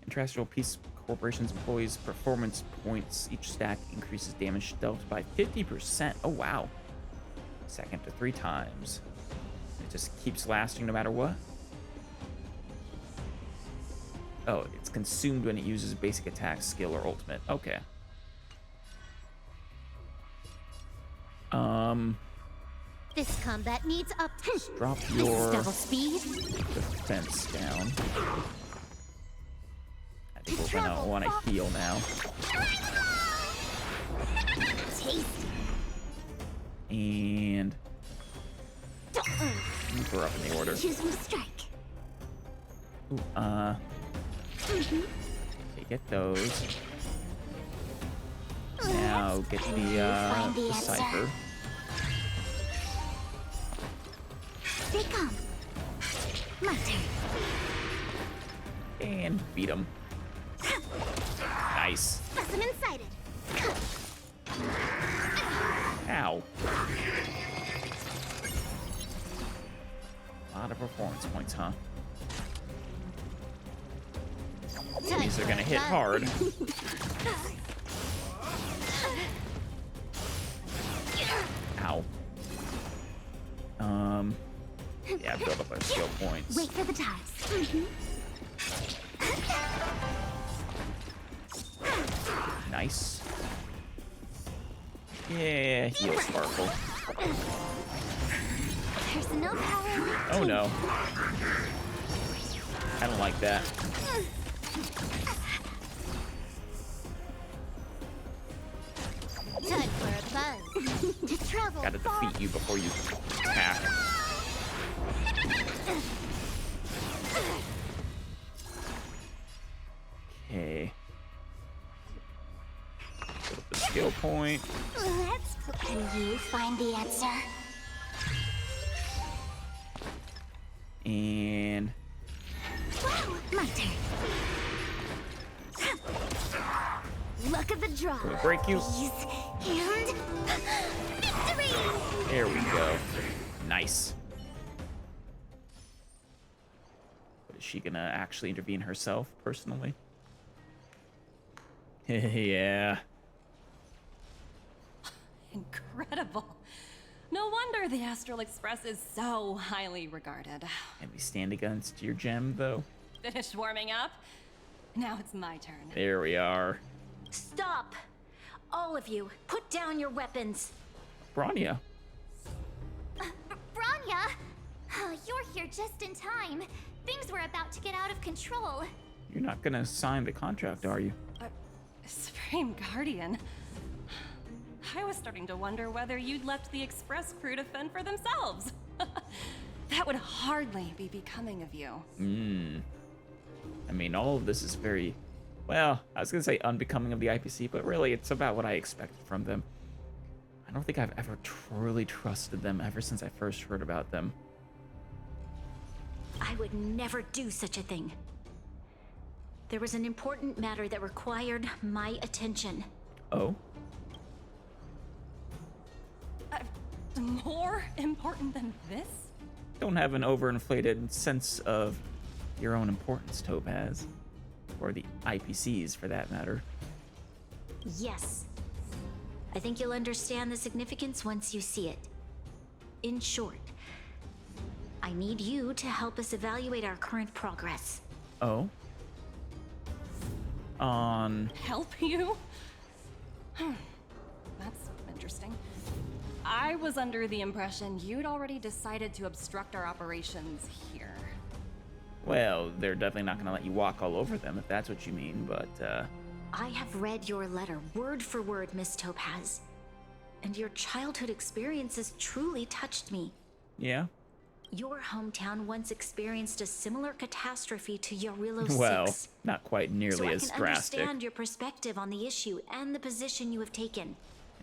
Intra-Astral Peace Corporation's employees' performance points. Each stack increases damage dealt by 50%. Oh wow. Second to 3 times. It just keeps lasting no matter what. Oh, it's consumed when it uses basic attack, skill, or ultimate. Okay. This combat needs up. Drop your double speed. defense down. I think we're gonna want to heal now. Tasty. And move her up in the order. Choose from strike. Ooh, okay, get those. Now get the cipher. Stay they come. My turn. And beat him. Nice. Specimen sighted. Ow. A lot of performance points, huh? These are gonna hit hard. Ow. Yeah, build up our skill points. Wait for the tiles. Nice. Yeah, heal sparkle. There's no power. Oh no. I don't like that. Time for a buzz. To travel Gotta far. defeat you before you attack. Okay. Put up the skill point. Can you find the answer? And My turn. Look at the draw. can we break you? And victory! There we go. Nice. But is she gonna actually intervene herself, personally? Yeah. Incredible. No wonder the Astral Express is so highly regarded. Can we stand against your gem, though? Finished warming up? Now it's my turn. There we are. Stop! All of you, put down your weapons. Bronya. Branya! You're here just in time. Things were about to get out of control. You're not gonna sign the contract, are you? Supreme Guardian. I was starting to wonder whether you'd left the Express crew to fend for themselves. That would hardly be becoming of you. I mean, all of this is very, well, I was gonna say unbecoming of the IPC, but really it's about what I expected from them. I don't think I've ever truly trusted them ever since I first heard about them. I would never do such a thing. There was an important matter that required my attention. Oh? More important than this? Don't have an overinflated sense of your own importance, Topaz. Or the IPCs, for that matter. Yes. I think you'll understand the significance once you see it. In short, I need you to help us evaluate our current progress. Oh? On... Help you? That's interesting. I was under the impression you'd already decided to obstruct our operations here. Well, they're definitely not gonna let you walk all over them, if that's what you mean, but, I have read your letter word for word, Miss Topaz. And your childhood experiences truly touched me. yeah? Your hometown once experienced a similar catastrophe to Yarilo 6. Well, not quite nearly so as I can drastic. understand your perspective on the issue and the position you have taken.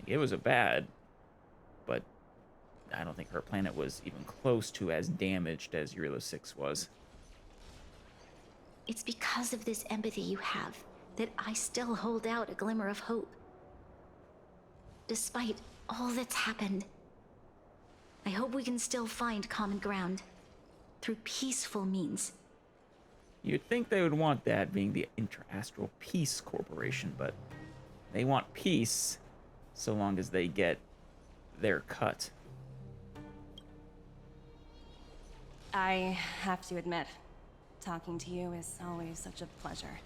It was a bad, but I don't think her planet was even close to as damaged as Eurilo 6 was. It's because of this empathy you have that I still hold out a glimmer of hope. Despite all that's happened, I hope we can still find common ground through peaceful means. You'd think they would want that, being the Interastral Peace Corporation, but they want peace so long as they get their cut. I have to admit, talking to you is always such a pleasure.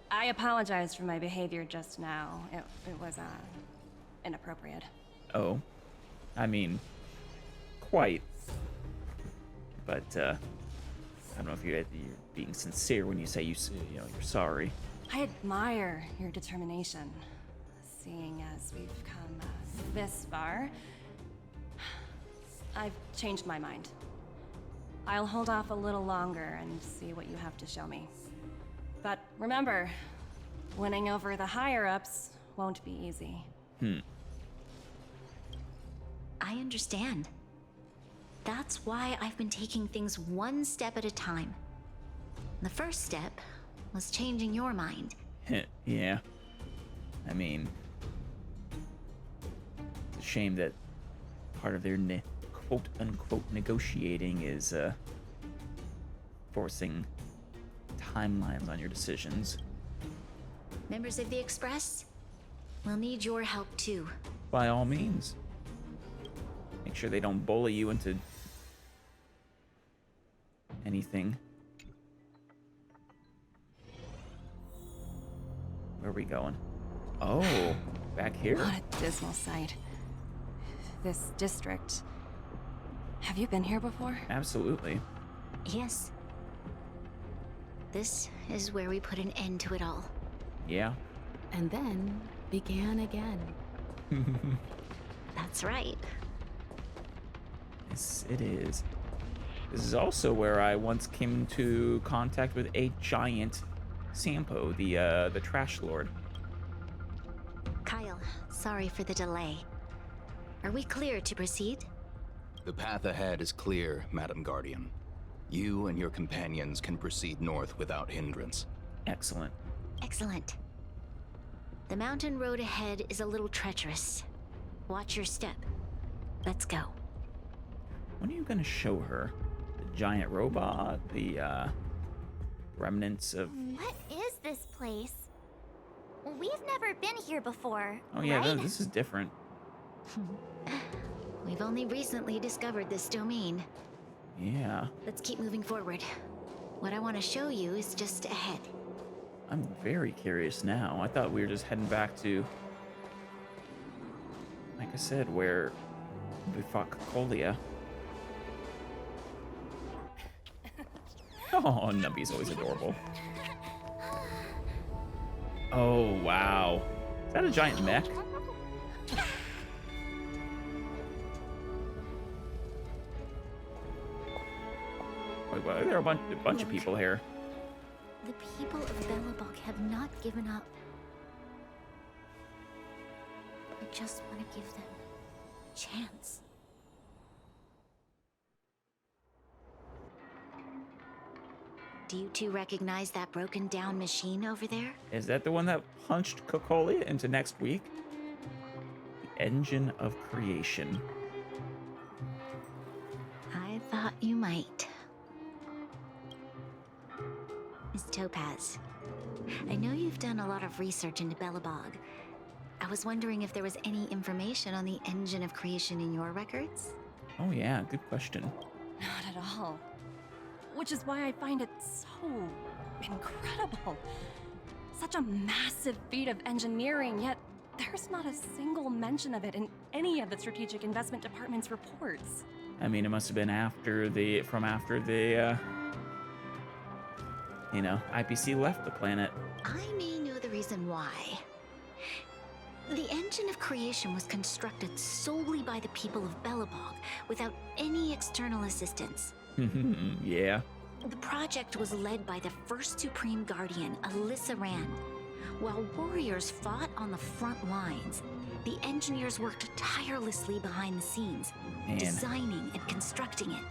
I apologize for my behavior just now. It was, inappropriate. Oh, I mean, quite. But, I don't know if you're being sincere when you say you're sorry. I admire your determination. Seeing as we've come this far, I've changed my mind. I'll hold off a little longer and see what you have to show me. But remember, winning over the higher-ups won't be easy. I understand. That's why I've been taking things one step at a time. The first step was changing your mind. Yeah. I mean, it's a shame that part of their quote-unquote negotiating is forcing timelines on your decisions. Members of the Express, we'll need your help too. By all means. Make sure they don't bully you into anything. Where are we going? Oh, back here. What a dismal sight. This district. Have you been here before? Absolutely. Yes. This is where we put an end to it all. Yeah. And then began again. That's right. Yes, it is. This is also where I once came into contact with a giant Sampo, the trash lord. Kyle, sorry for the delay. Are we clear to proceed? The path ahead is clear, Madam Guardian. You and your companions can proceed north without hindrance. Excellent. Excellent. The mountain road ahead is a little treacherous. Watch your step. Let's go. When are you gonna show her? The giant robot? The, remnants of... What is this place? We've never been here before. Oh yeah, right? this is different. We've only recently discovered this domain. Yeah. Let's keep moving forward. What I want to show you is just ahead. I'm very curious now. I thought we were just heading back to, like I said, where we fought Cocolia. Oh, Nubby's always adorable. Oh, wow. Is that a giant mech? Wait, there are a bunch of people here. The people of Belobog have not given up. I just want to give them a chance. Do you two recognize that broken down machine over there? Is that the one that punched Cocolia into next week? The engine of creation. I thought you might. Miss Topaz, I know you've done a lot of research into Belobog. I was wondering if there was any information on the engine of creation in your records? Oh yeah, good question. Not at all. Which is why I find it so incredible. Such a massive feat of engineering, yet there's not a single mention of it in any of the Strategic Investment Department's reports. I mean, it must have been after the IPC left the planet. I may know the reason why. The engine of creation was constructed solely by the people of Belobog, without any external assistance. Yeah. The project was led by the first Supreme Guardian, Alyssa Rand. While warriors fought on the front lines, the engineers worked tirelessly behind the scenes, Man. designing and constructing it.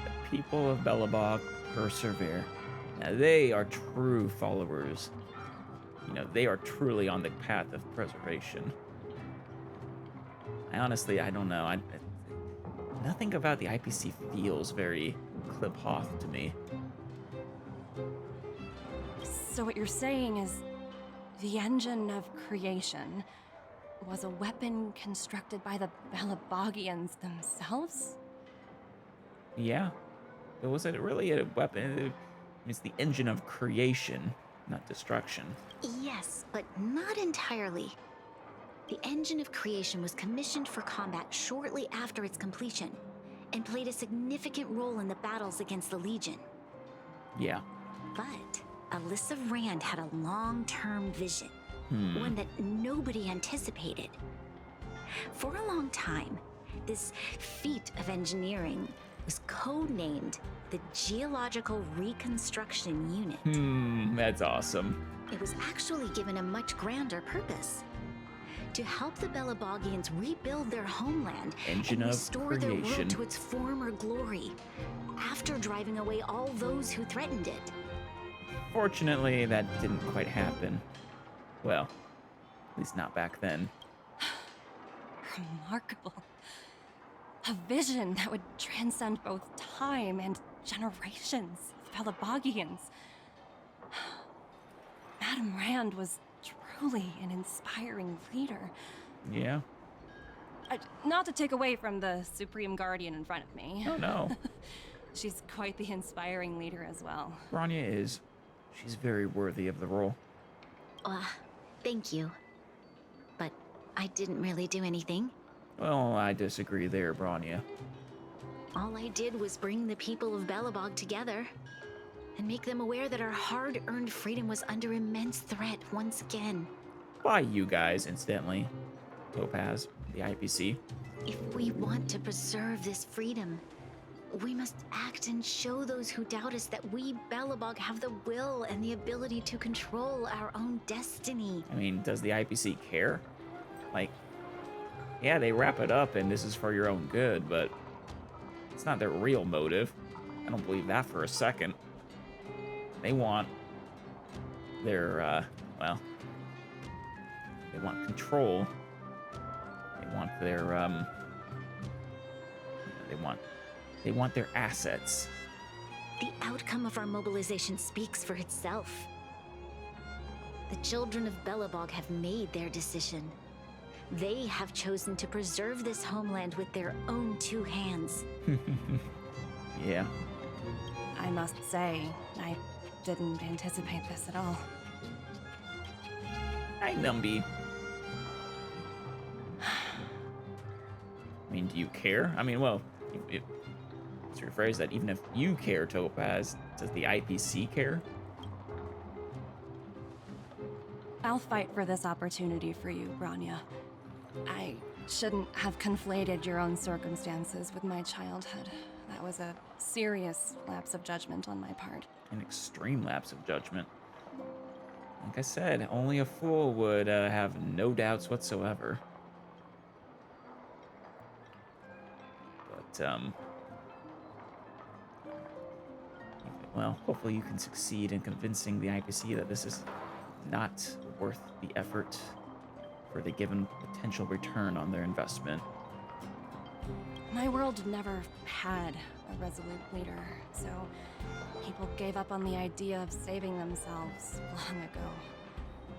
The people of Belobog persevere. Now, they are true followers. You know, they are truly on the path of preservation. I don't know. Nothing about the IPC feels very Clip Hoth to me. So what you're saying is the engine of creation was a weapon constructed by the Belabogians themselves? Yeah. But was it really a weapon? It's the engine of creation, not destruction. Yes, but not entirely. The engine of creation was commissioned for combat shortly after its completion, and played a significant role in the battles against the Legion. Yeah. But Alyssa Rand had a long-term vision, one that nobody anticipated. For a long time, this feat of engineering was codenamed the Geological Reconstruction Unit. That's awesome. It was actually given a much grander purpose: to help the Belabogians rebuild their homeland Engine and of restore their creation. world to its former glory, after driving away all those who threatened it. Fortunately, that didn't quite happen. Well, at least not back then. Remarkable. A vision that would transcend both time and generations of Belabogians. Madame Rand was truly an inspiring leader. Yeah. Not to take away from the Supreme Guardian in front of me. Oh, no. She's quite the inspiring leader as well. Bronya is. She's very worthy of the role. Thank you. But I didn't really do anything. Well, I disagree there, Bronya. All I did was bring the people of Belobog together and make them aware that our hard-earned freedom was under immense threat once again. By you guys, incidentally. Topaz, the IPC. If we want to preserve this freedom, we must act and show those who doubt us that we, Belobog, have the will and the ability to control our own destiny. I mean, does the IPC care? Like, yeah, they wrap it up and this is for your own good, but it's not their real motive. I don't believe that for a second. They want their, well, they want control. They want their, they want their assets. The outcome of our mobilization speaks for itself. The children of Belobog have made their decision. They have chosen to preserve this homeland with their own two hands. Yeah. I must say, I didn't anticipate this at all. Hi, Numby. I mean, do you care? I mean, well, let's rephrase that. Even if you care, Topaz, does the IPC care? I'll fight for this opportunity for you, Bronya. I shouldn't have conflated your own circumstances with my childhood. That was a serious lapse of judgment on my part. An extreme lapse of judgment. Like I said, only a fool would have no doubts whatsoever. But, well, hopefully you can succeed in convincing the IPC that this is not worth the effort for the given potential return on their investment. My world never had a resolute leader, so people gave up on the idea of saving themselves long ago.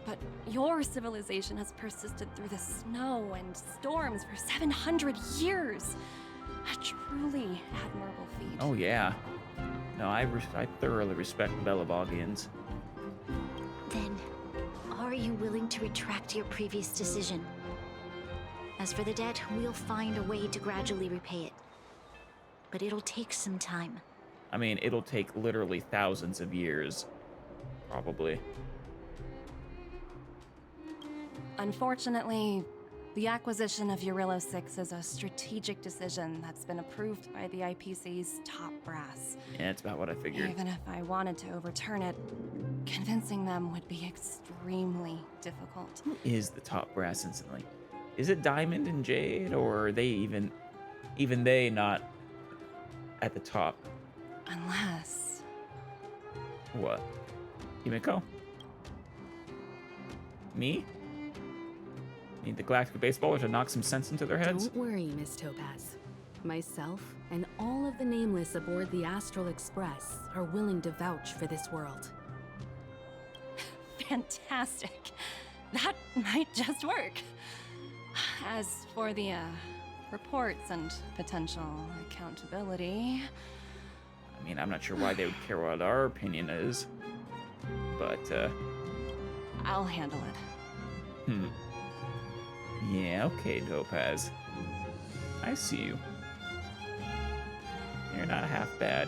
But your civilization has persisted through the snow and storms for 700 years. A truly admirable feat. Oh, yeah. No, I thoroughly respect the Belabogians. Then, are you willing to retract your previous decision? As for the debt, we'll find a way to gradually repay it. But it'll take some time. I mean, it'll take literally thousands of years. Probably. Unfortunately, the acquisition of Eurillo 6 is a strategic decision that's been approved by the IPC's top brass. Yeah, it's about what I figured. Even if I wanted to overturn it, convincing them would be extremely difficult. Who is the top brass instantly? Is it Diamond and Jade, or are they even they not at the top? Unless... What? Himiko? Me? Need the Galactic Baseballer to knock some sense into their heads? Don't worry, Miss Topaz. Myself and all of the nameless aboard the Astral Express are willing to vouch for this world. Fantastic. That might just work. As for the reports and potential accountability... I mean, I'm not sure why they would care what our opinion is, but, I'll handle it. Yeah, okay, Topaz. I see you. You're not half bad.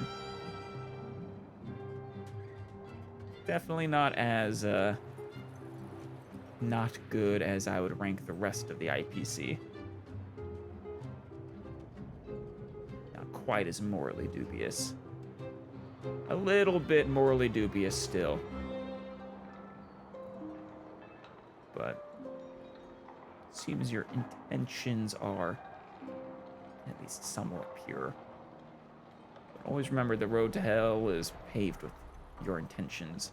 Definitely not as, not good as I would rank the rest of the IPC. Not quite as morally dubious. A little bit morally dubious still. Seems your intentions are at least somewhat pure. But always remember the road to hell is paved with your intentions.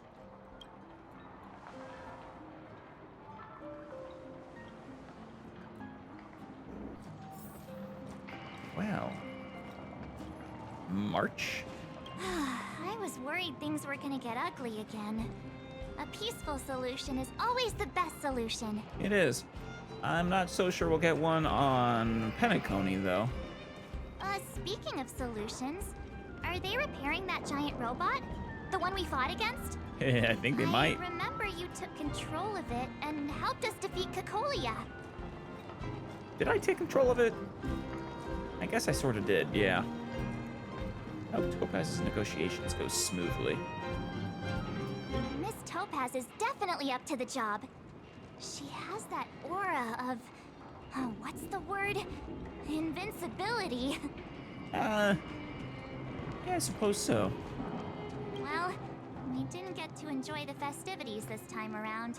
Well, March? I was worried things were gonna get ugly again. A peaceful solution is always the best solution. It is. I'm not so sure we'll get one on Penacony, though. Speaking of solutions, are they repairing that giant robot? The one we fought against? I think they might. I remember you took control of it and helped us defeat Cocolia. Did I take control of it? I guess I sort of did, yeah. Hope Topaz's negotiations go smoothly. Miss Topaz is definitely up to the job. She has that aura of... what's the word? Invincibility. Yeah, I suppose so. Well, we didn't get to enjoy the festivities this time around.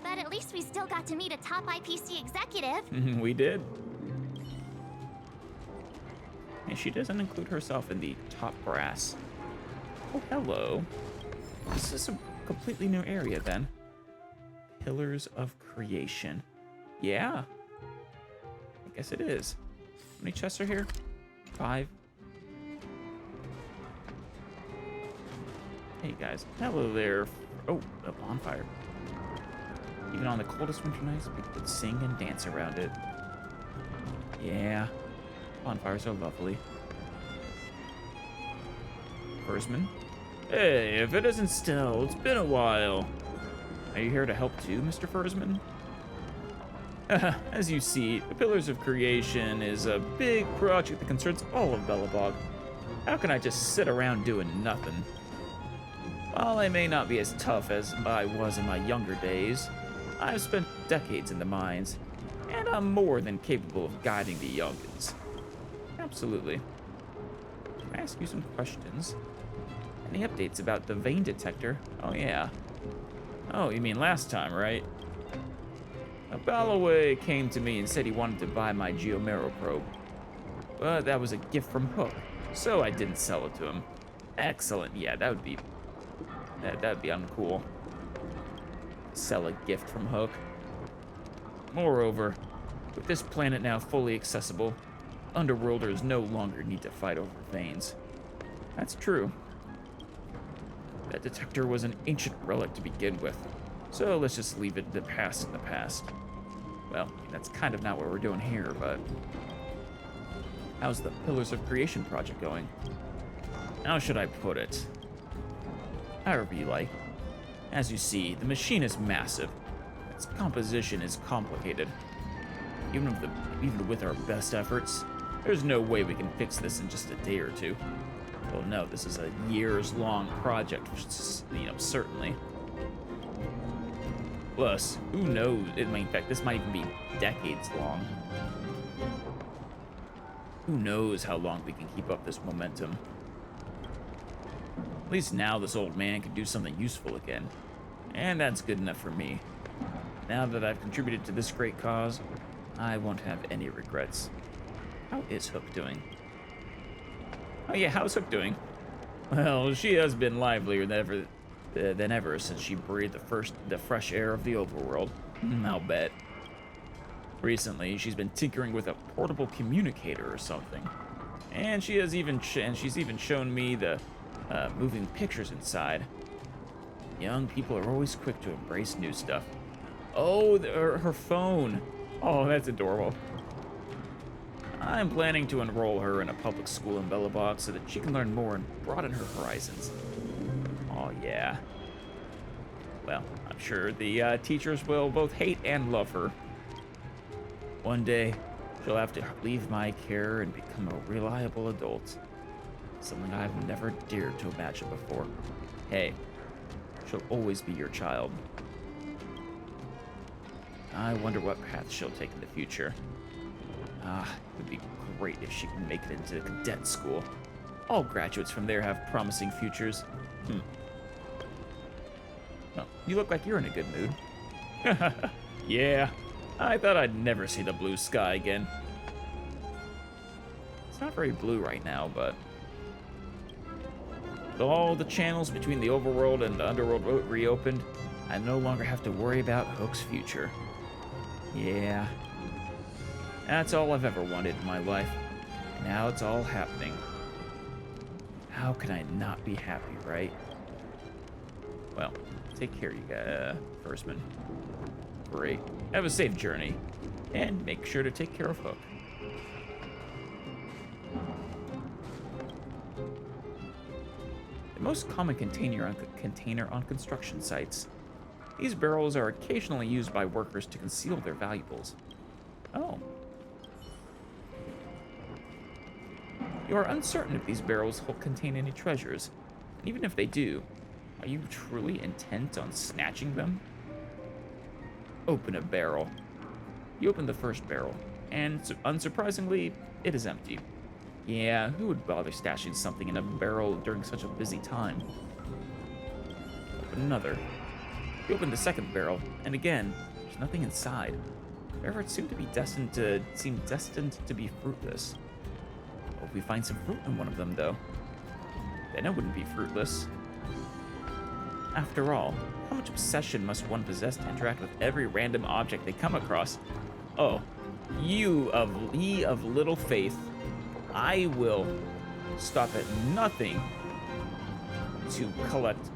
But at least we still got to meet a top IPC executive. We did. And she doesn't include herself in the top brass. Oh, hello. This is a completely new area, then. Pillars of Creation. Yeah. I guess it is. How many chests are here? 5. Hey, guys. Hello there. Oh, a bonfire. Even on the coldest winter nights, people would sing and dance around it. Yeah. Bonfires are lovely. Fursman? Hey, if it isn't Stell, it's been a while. Are you here to help too, Mr. Fursman? As you see, the Pillars of Creation is a big project that concerns all of Belobog. How can I just sit around doing nothing? While I may not be as tough as I was in my younger days, I've spent decades in the mines, and I'm more than capable of guiding the youngins. Absolutely. Can I ask you some questions? Any updates about the vein detector? Oh, yeah. Oh, you mean last time, right? Ballaway came to me and said he wanted to buy my Geomero probe. But that was a gift from Hook, so I didn't sell it to him. Excellent. Yeah, that would be uncool. Sell a gift from Hook. Moreover, with this planet now fully accessible, Underworlders no longer need to fight over veins. That's true. That detector was an ancient relic to begin with, so let's just leave it in the past. Well, that's kind of not what we're doing here, but... How's the Pillars of Creation project going? How should I put it? However you like. As you see, the machine is massive. Its composition is complicated. Even with our best efforts, there's no way we can fix this in just a day or two. Well, no, this is a years-long project, certainly. Plus, who knows? In fact, this might even be decades long. Who knows how long we can keep up this momentum? At least now this old man can do something useful again. And that's good enough for me. Now that I've contributed to this great cause, I won't have any regrets. How is Hook doing? Oh yeah, how's Hook doing? Well, she has been livelier than ever since she breathed the fresh air of the overworld. I'll bet. Recently, she's been tinkering with a portable communicator or something, and she's even shown me the moving pictures inside. Young people are always quick to embrace new stuff. Oh, her phone. Oh, that's adorable. I'm planning to enroll her in a public school in Belobog so that she can learn more and broaden her horizons. Oh, yeah. Well, I'm sure the teachers will both hate and love her. One day, she'll have to leave my care and become a reliable adult. Something I've never dared to imagine before. Hey, she'll always be your child. I wonder what path she'll take in the future. It would be great if she could make it into cadet school. All graduates from there have promising futures. Well, you look like you're in a good mood. Yeah, I thought I'd never see the blue sky again. It's not very blue right now, but with all the channels between the overworld and the underworld reopened, I no longer have to worry about Hook's future. Yeah. That's all I've ever wanted in my life. Now it's all happening. How can I not be happy, right? Well, take care, you guys, Firstman. Great. Have a safe journey. And make sure to take care of Hook. The most common container on construction sites. These barrels are occasionally used by workers to conceal their valuables. Oh. You are uncertain if these barrels will contain any treasures. And even if they do, are you truly intent on snatching them? Open a barrel. You open the first barrel, and unsurprisingly, it is empty. Yeah, who would bother stashing something in a barrel during such a busy time? Open another. You open the second barrel, and again, there's nothing inside. Their efforts seem destined to be fruitless. What if we find some fruit in one of them, though? Then it wouldn't be fruitless. After all, how much obsession must one possess to interact with every random object they come across? Oh, ye of little faith, I will stop at nothing to collect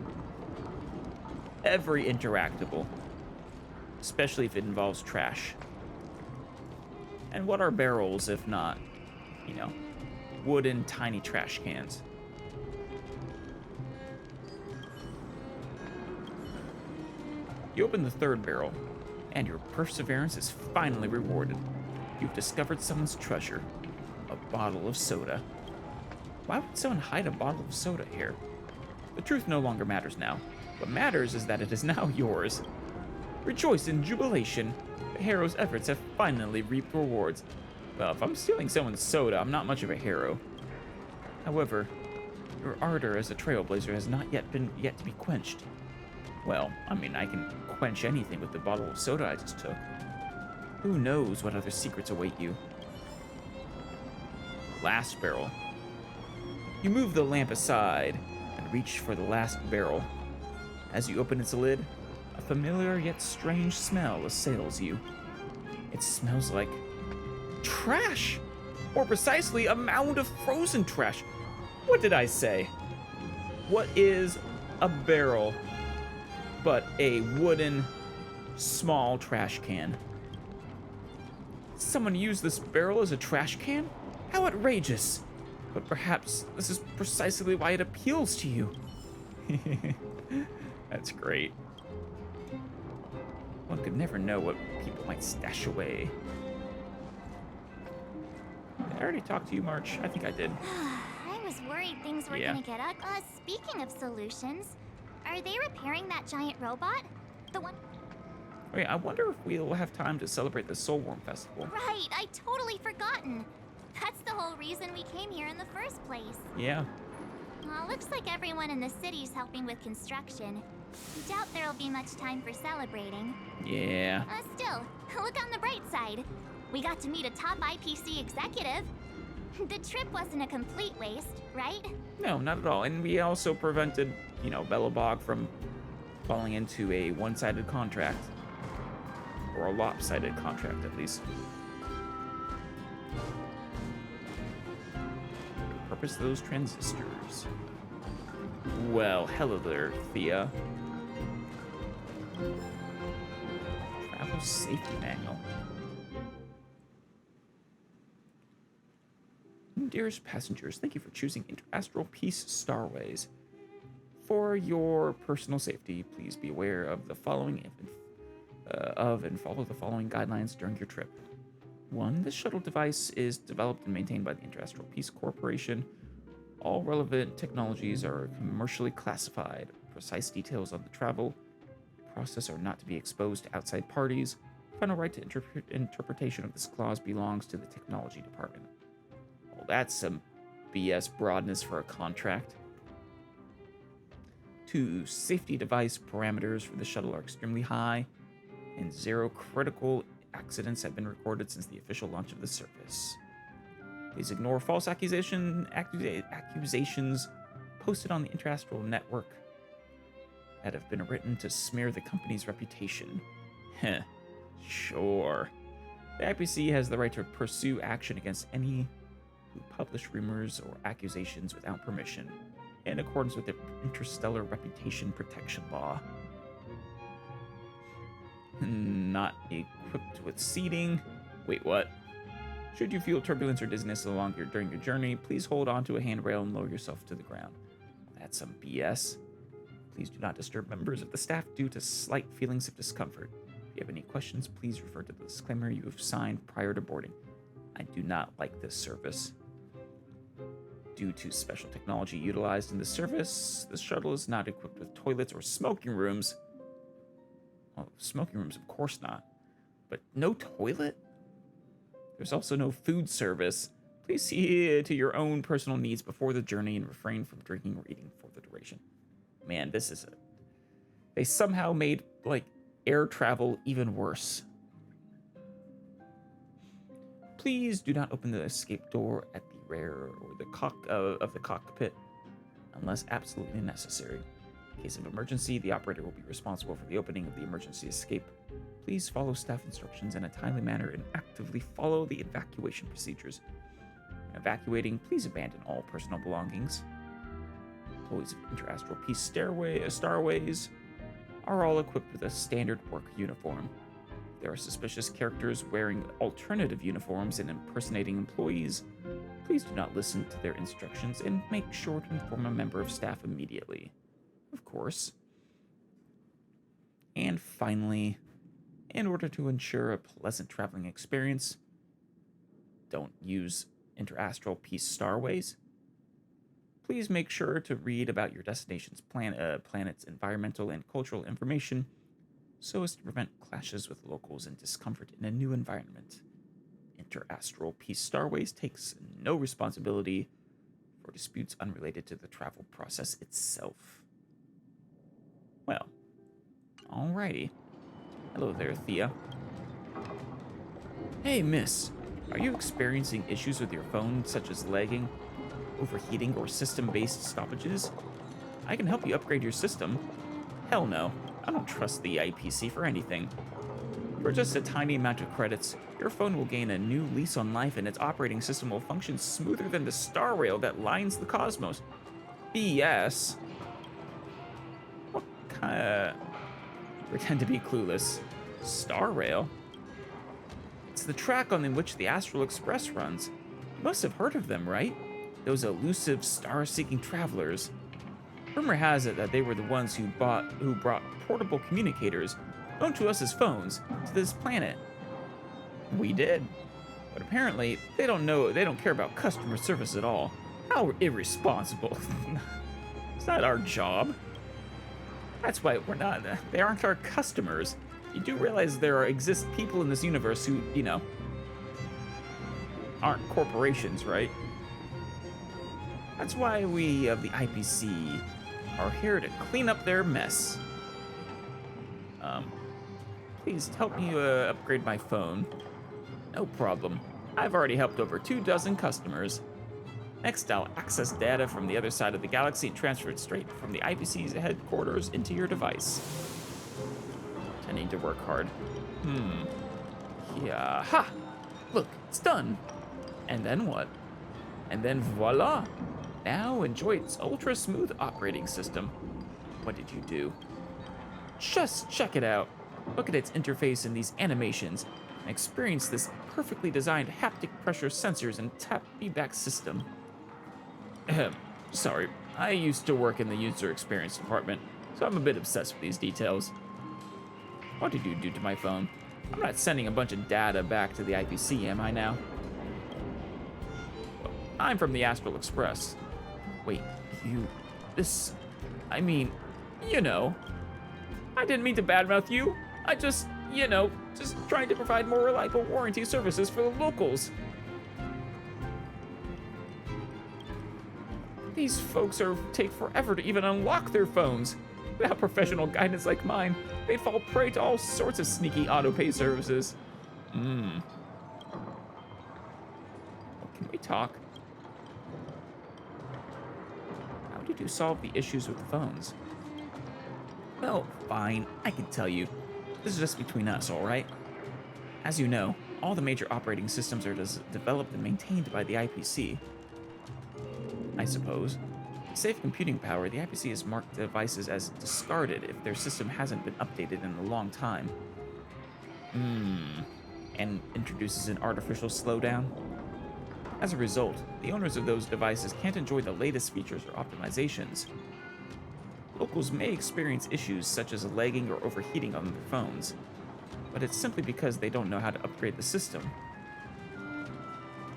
every interactable, especially if it involves trash. And what are barrels if not, you know, wooden tiny trash cans? You open the third barrel, and your perseverance is finally rewarded. You've discovered someone's treasure, a bottle of soda. Why would someone hide a bottle of soda here? The truth no longer matters now. What matters is that it is now yours. Rejoice in jubilation. The hero's efforts have finally reaped rewards. Well, if I'm stealing someone's soda, I'm not much of a hero. However, your ardor as a trailblazer has not yet to be quenched. Well, I mean, I can quench anything with the bottle of soda I just took. Who knows what other secrets await you? Last barrel. You move the lamp aside and reach for the last barrel. As you open its lid, a familiar yet strange smell assails you. It smells like trash! Or precisely, a mound of frozen trash. What did I say? What is a barrel but a wooden, small trash can? Someone used this barrel as a trash can? How outrageous! But perhaps this is precisely why it appeals to you. That's great. One could never know what people might stash away. Did I already talk to you, March? I think I did. I was worried things were gonna get ugly. Speaking of solutions, are they repairing that giant robot? The one... Wait, I wonder if we'll have time to celebrate the Soulworm Festival. Right, I totally forgotten. That's the whole reason we came here in the first place. Yeah. Well, looks like everyone in the city's helping with construction. Doubt there'll be much time for celebrating. Yeah. Still, look on the bright side. We got to meet a top IPC executive. The trip wasn't a complete waste, right? No, not at all. And we also prevented, you know, Belobog from falling into a one-sided contract. Or a lopsided contract, at least. Purpose of those transistors. Well, hello there, Thea. Travel safety manual. Dearest passengers, thank you for choosing Interastral Peace Starways. For your personal safety, please be aware of the following and follow the following guidelines during your trip. 1. This shuttle device is developed and maintained by the Interastral Peace Corporation. All relevant technologies are commercially classified. Precise details on the travel process are not to be exposed to outside parties. Final right to interpretation of this clause belongs to the Technology Department. Well, that's some BS broadness for a contract. 2. Safety device parameters for the shuttle are extremely high, and 0 critical accidents have been recorded since the official launch of the service. Please ignore false accusations posted on the Interastral network that have been written to smear the company's reputation. Heh, sure. The IPC has the right to pursue action against any who publish rumors or accusations without permission, in accordance with the Interstellar Reputation Protection Law. Not equipped with seating. Wait, what? Should you feel turbulence or dizziness during your journey, please hold on to a handrail and lower yourself to the ground. That's some BS. Please do not disturb members of the staff due to slight feelings of discomfort. If you have any questions, please refer to the disclaimer you have signed prior to boarding. I do not like this service. Due to special technology utilized in the service, the shuttle is not equipped with toilets or smoking rooms. Well, smoking rooms, of course not. But no toilet? There's also no food service. Please see to your own personal needs before the journey and refrain from drinking or eating for the duration. Man, this is they somehow made, like, air travel even worse. Please do not open the escape door at the rear or of the cockpit unless absolutely necessary. In case of emergency, the operator will be responsible for the opening of the emergency escape. Please follow staff instructions in a timely manner and actively follow the evacuation procedures. When evacuating, please abandon all personal belongings. Employees of Interastral Peace Starways are all equipped with a standard work uniform. If there are suspicious characters wearing alternative uniforms and impersonating employees, please do not listen to their instructions and make sure to inform a member of staff immediately. Of course. And finally, in order to ensure a pleasant traveling experience, don't use Interastral Peace Starways. Please make sure to read about your destination's planet's environmental and cultural information so as to prevent clashes with locals and discomfort in a new environment. Interastral Peace Starways takes no responsibility for disputes unrelated to the travel process itself. Well, alrighty. Hello there, Thea. Hey, miss. Are you experiencing issues with your phone, such as lagging, overheating, or system-based stoppages? I can help you upgrade your system. Hell no. I don't trust the IPC for anything. For just a tiny amount of credits, your phone will gain a new lease on life and its operating system will function smoother than the star rail that lines the cosmos. BS. What kinda... Pretend to be clueless. Star Rail? It's the track on which the Astral Express runs. You must have heard of them, right? Those elusive star-seeking travelers. Rumor has it that they were the ones who brought portable communicators, known to us as phones, to this planet. We did. But apparently, they don't care about customer service at all. How irresponsible. It's not our job. That's why they aren't our customers. You do realize there exist people in this universe who, aren't corporations, right? That's why we of the IPC are here to clean up their mess. Please help me upgrade my phone. No problem. I've already helped over 24 customers. Next, I'll access data from the other side of the galaxy and transfer it straight from the IPC's headquarters into your device. Pretending to work hard. Yeah. Ha! Look, it's done. And then what? And then voila! Now enjoy its ultra-smooth operating system. What did you do? Just check it out. Look at its interface in these animations and experience this perfectly designed haptic pressure sensors and tap feedback system. Sorry, I used to work in the user experience department, so I'm a bit obsessed with these details. What did you do to my phone? I'm not sending a bunch of data back to the IPC, am I now? I'm from the Astral Express. Wait, I didn't mean to badmouth you. I just trying to provide more reliable warranty services for the locals. These folks take forever to even unlock their phones. Without professional guidance like mine, they'd fall prey to all sorts of sneaky auto-pay services. Can we talk? How did you solve the issues with the phones? Well, fine, I can tell you. This is just between us, alright? As you know, all the major operating systems are developed and maintained by the IPC. I suppose. To save computing power, the IPC has marked devices as discarded if their system hasn't been updated in a long time. And introduces an artificial slowdown. As a result, the owners of those devices can't enjoy the latest features or optimizations. Locals may experience issues such as lagging or overheating on their phones, but it's simply because they don't know how to upgrade the system.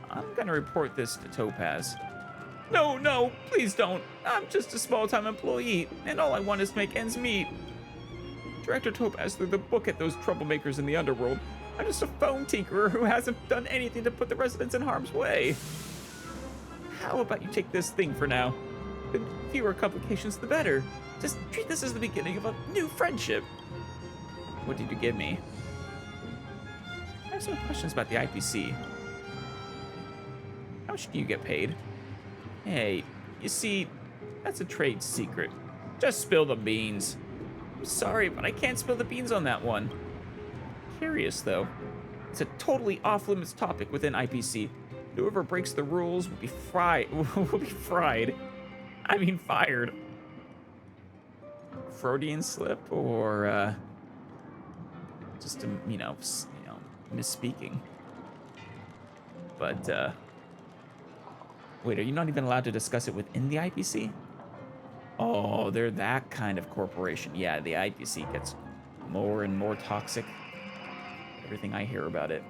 I'm gonna report this to Topaz. No, please don't. I'm just a small-time employee, and all I want is to make ends meet. Director Topaz threw the book at those troublemakers in the underworld. I'm just a phone tinkerer who hasn't done anything to put the residents in harm's way. How about you take this thing for now? The fewer complications, the better. Just treat this as the beginning of a new friendship. What did you give me? I have some questions about the IPC. How much do you get paid? Hey, you see, that's a trade secret. Just spill the beans. I'm sorry, but I can't spill the beans on that one. Curious, though. It's a totally off-limits topic within IPC. Whoever breaks the rules will be fried. I mean, fired. Freudian slip, or just a, misspeaking. But wait, are you not even allowed to discuss it within the IPC? Oh, they're that kind of corporation. Yeah, the IPC gets more and more toxic. Everything I hear about it.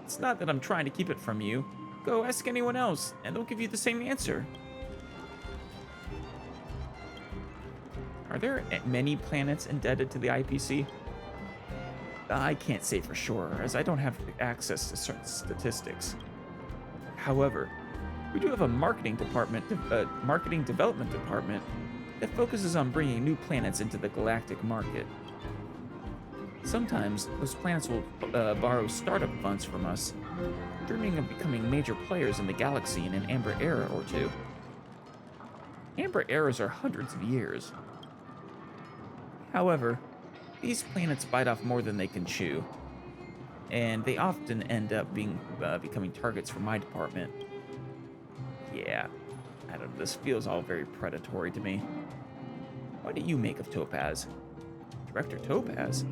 It's not that I'm trying to keep it from you. Go ask anyone else, and they'll give you the same answer. Are there many planets indebted to the IPC? I can't say for sure, as I don't have access to certain statistics. However, we do have a marketing development department that focuses on bringing new planets into the galactic market. Sometimes those planets will borrow startup funds from us, dreaming of becoming major players in the galaxy in an Amber Era or two. Amber Eras are hundreds of years. However, these planets bite off more than they can chew, and they often end up becoming targets for my department. Yeah, I don't know, this feels all very predatory to me. What do you make of Topaz? Director Topaz?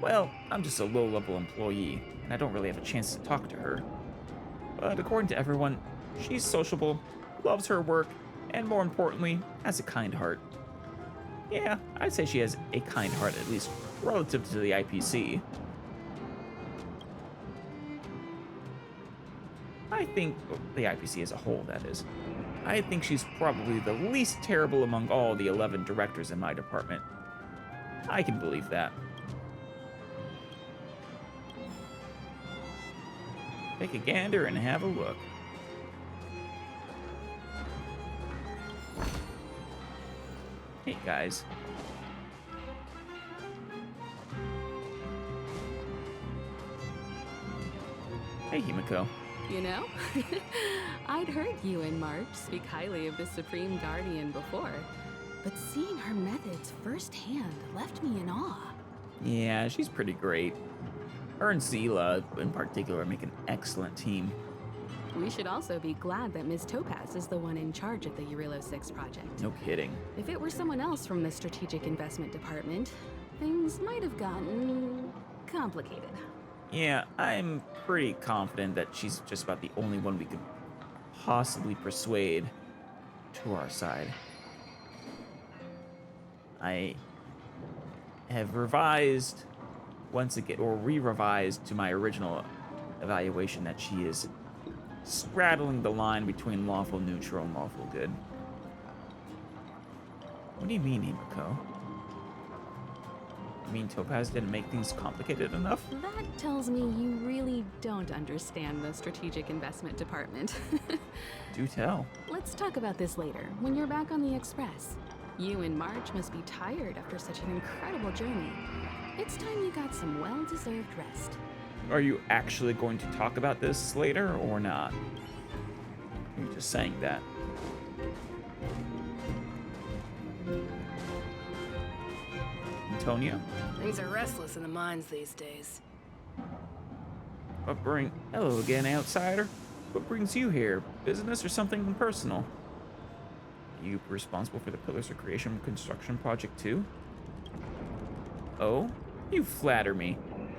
Well, I'm just a low-level employee, and I don't really have a chance to talk to her. But according to everyone, she's sociable, loves her work, and more importantly, has a kind heart. Yeah, I'd say she has a kind heart, at least relative to the IPC. I think, the IPC as a whole, that is. I think she's probably the least terrible among all the 11 directors in my department. I can believe that. Take a gander and have a look. Hey, guys. Hey, Himiko. You know, I'd heard you and March speak highly of the Supreme Guardian before, but seeing her methods firsthand left me in awe. Yeah, she's pretty great. Her and Zila, in particular, make an excellent team. We should also be glad that Ms. Topaz is the one in charge of the Eurilo 6 project. No kidding. If it were someone else from the Strategic Investment Department, things might have gotten complicated. Yeah, I'm pretty confident that she's just about the only one we could possibly persuade to our side. I have revised once again, or re-revised to my original evaluation that she is straddling the line between lawful neutral and lawful good. What do you mean, Himiko? You mean Topaz didn't make things complicated enough? That tells me you really don't understand the Strategic Investment Department. Do tell. Let's talk about this later, when you're back on the Express. You and March must be tired after such an incredible journey. It's time you got some well-deserved rest. Are you actually going to talk about this later or not? You're just saying that. Antonio? Things are restless in the mines these days. Hello again, outsider. What brings you here? Business or something personal? Are you responsible for the Pillars of Creation construction project too? Oh? You flatter me.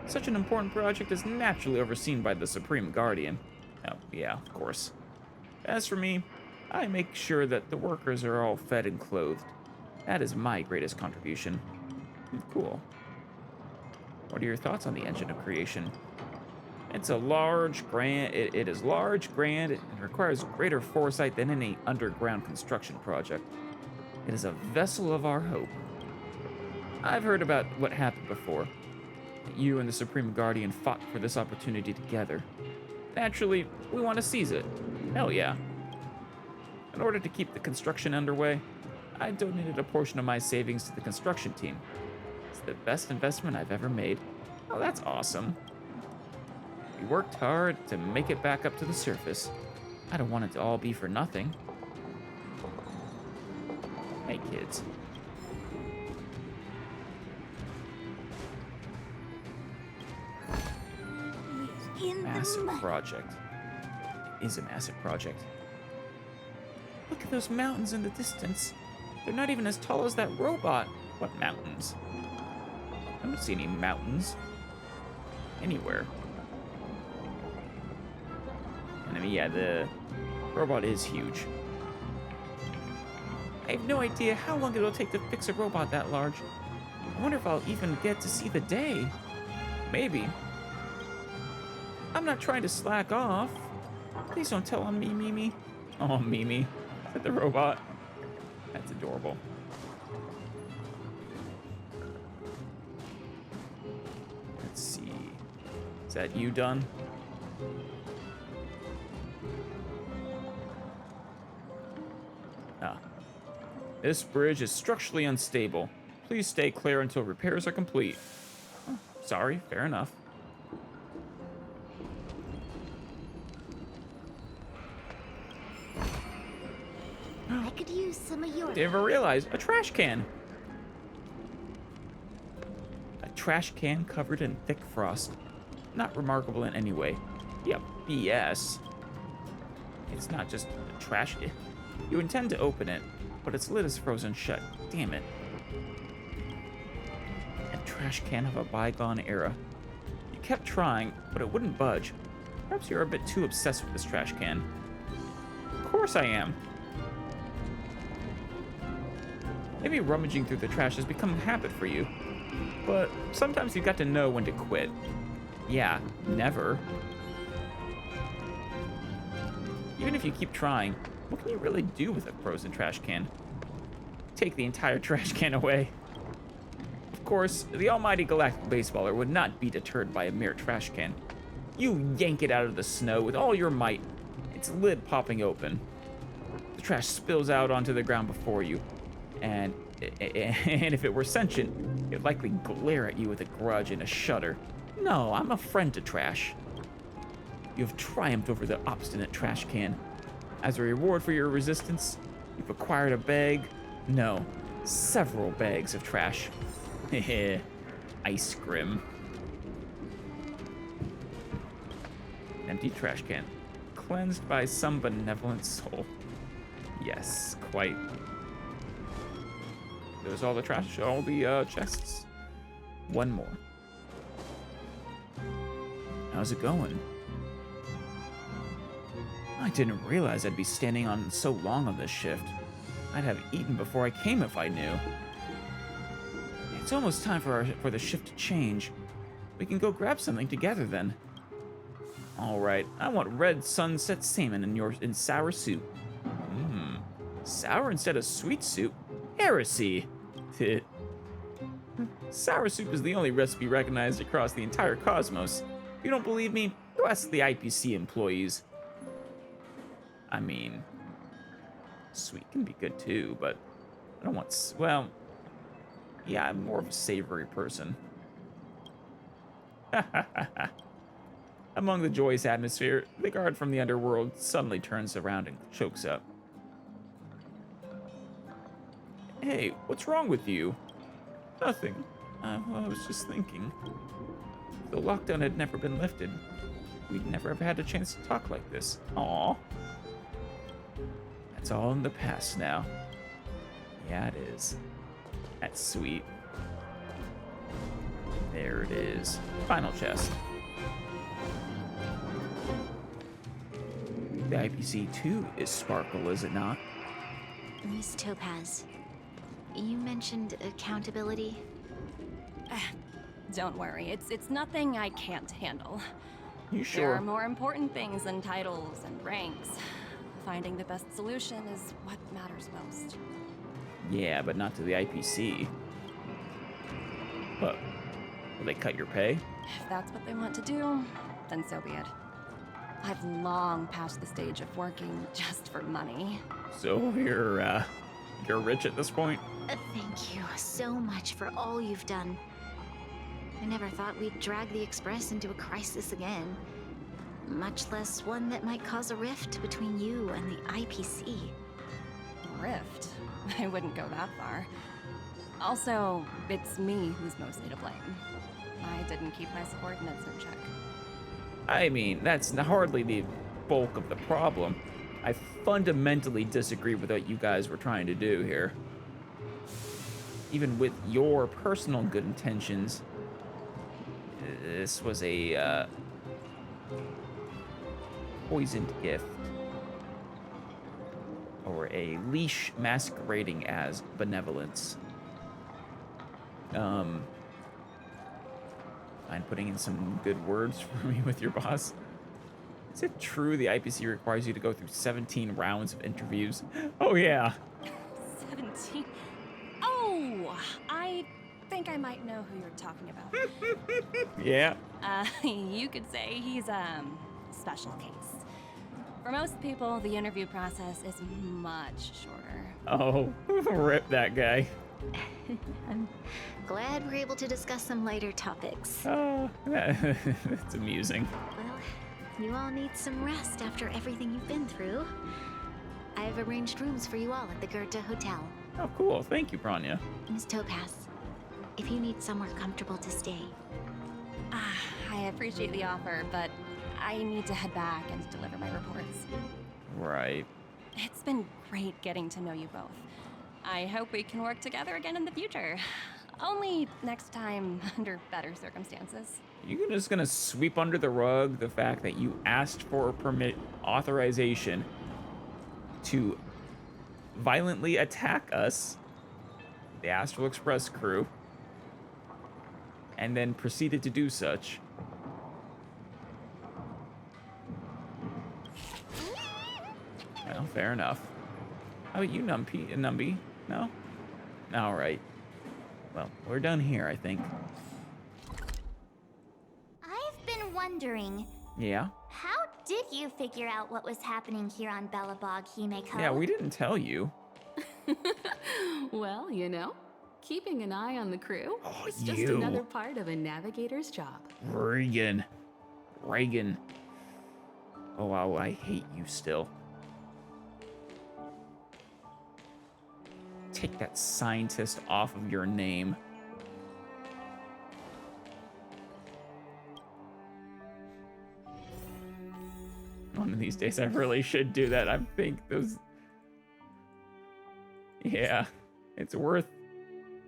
Such an important project is naturally overseen by the Supreme Guardian. Oh, yeah, of course. As for me, I make sure that the workers are all fed and clothed. That is my greatest contribution. Cool. What are your thoughts on the engine of creation? It's a large, grand. It is large, grand, and requires greater foresight than any underground construction project. It is a vessel of our hope. I've heard about what happened before. You and the Supreme Guardian fought for this opportunity together. Naturally, we want to seize it. Hell yeah. In order to keep the construction underway, I donated a portion of my savings to the construction team. It's the best investment I've ever made. Oh, that's awesome. We worked hard to make it back up to the surface. I don't want it to all be for nothing. Hey, kids. Massive project. It is a massive project. Look at those mountains in the distance. They're not even as tall as that robot. What mountains? I don't see any mountains anywhere. And I mean, yeah, the robot is huge. I have no idea how long it'll take to fix a robot that large. I wonder if I'll even get to see the day. Maybe. I'm not trying to slack off. Please don't tell on me, Mimi. Oh, Mimi. Is that the robot? That's adorable. Let's see. Is that you done? Ah. This bridge is structurally unstable. Please stay clear until repairs are complete. Oh, sorry, fair enough. I could use some of your... Didn't even realize. A trash can. A trash can covered in thick frost. Not remarkable in any way. Yep, BS. It's not just a trash... You intend to open it, but its lid is frozen shut. Damn it. A trash can of a bygone era. You kept trying, but it wouldn't budge. Perhaps you're a bit too obsessed with this trash can. Of course I am. Maybe rummaging through the trash has become a habit for you. But sometimes you've got to know when to quit. Yeah, never. Even if you keep trying, what can you really do with a frozen trash can? Take the entire trash can away. Of course, the almighty galactic baseballer would not be deterred by a mere trash can. You yank it out of the snow with all your might, its lid popping open. The trash spills out onto the ground before you. And if it were sentient, it'd likely glare at you with a grudge and a shudder. No, I'm a friend to trash. You've triumphed over the obstinate trash can. As a reward for your resistance, you've acquired a bag. No, several bags of trash. Heh, ice grim. Empty trash can. Cleansed by some benevolent soul. Yes, quite. There's all the trash, all the chests. One more. How's it going? I didn't realize I'd be standing on so long on this shift. I'd have eaten before I came if I knew. It's almost time for the shift to change. We can go grab something together then. All right, I want red sunset salmon in sour soup. Sour instead of sweet soup? Heresy! Sour soup is the only recipe recognized across the entire cosmos. If you don't believe me, go ask the IPC employees. I mean, sweet can be good too, but I don't want... Well, yeah, I'm more of a savory person. Among the joyous atmosphere, the guard from the underworld suddenly turns around and chokes up. Hey, what's wrong with you? Nothing. Well, I was just thinking. If the lockdown had never been lifted, we'd never have had a chance to talk like this. Aww. That's all in the past now. Yeah, it is. That's sweet. There it is. Final chest. The IPC too is Sparkle, is it not? Miss Topaz, you mentioned accountability. Don't worry, it's nothing I can't handle. You sure? There are more important things than titles and ranks. Finding the best solution is what matters most. Yeah, but not to the IPC. What? Will they cut your pay? If that's what they want to do, then so be it. I've long passed the stage of working just for money. So you're rich at this point? Thank you so much for all you've done. I never thought we'd drag the Express into a crisis again. Much less one that might cause a rift between you and the IPC. Rift? I wouldn't go that far. Also, it's me who's mostly to blame. I didn't keep my subordinates in check. I mean, that's hardly the bulk of the problem. I fundamentally disagree with what you guys were trying to do here. Even with your personal good intentions, this was a poisoned gift. Or a leash masquerading as benevolence. Mind putting in some good words for me with your boss? Is it true the IPC requires you to go through 17 rounds of interviews? Oh, yeah. 17? Oh, I think I might know who you're talking about. Yeah. You could say he's a special case. For most people, the interview process is much shorter. Oh, rip that guy. I'm glad we're able to discuss some lighter topics. Oh, that's amusing. Well, you all need some rest after everything you've been through. I've arranged rooms for you all at the Goethe Hotel. Oh, cool. Thank you, Branya. Miss Topaz, if you need somewhere comfortable to stay. I appreciate the offer, but I need to head back and deliver my reports. Right. It's been great getting to know you both. I hope we can work together again in the future. Only next time under better circumstances. You're just gonna sweep under the rug the fact that you asked for authorization to violently attack us, the Astral Express crew, and then proceeded to do such. Well, fair enough. How about you, Numby? No? All right. Well, we're done here, I think. I've been wondering, Yeah? how did you figure out what was happening here on Belobog, Himeko? Yeah, we didn't tell you. Well, you know, keeping an eye on the crew is just you. another part of a navigator's job. Reagan. Oh, wow, I hate you still. Take that scientist off of your name. One of these days I really should do that. I think those... Yeah, it's worth...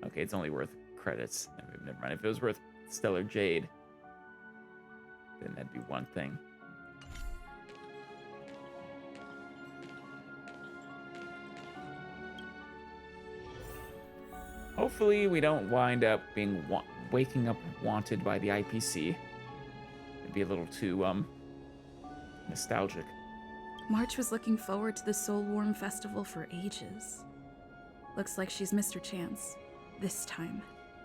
Okay, it's only worth credits. Never mind. If it was worth Stellar Jade, then that'd be one thing. Hopefully we don't wind up being waking up wanted by the IPC. It'd be a little too nostalgic. March was looking forward to the Soul Warm Festival for ages. Looks like she's missed her chance. This time.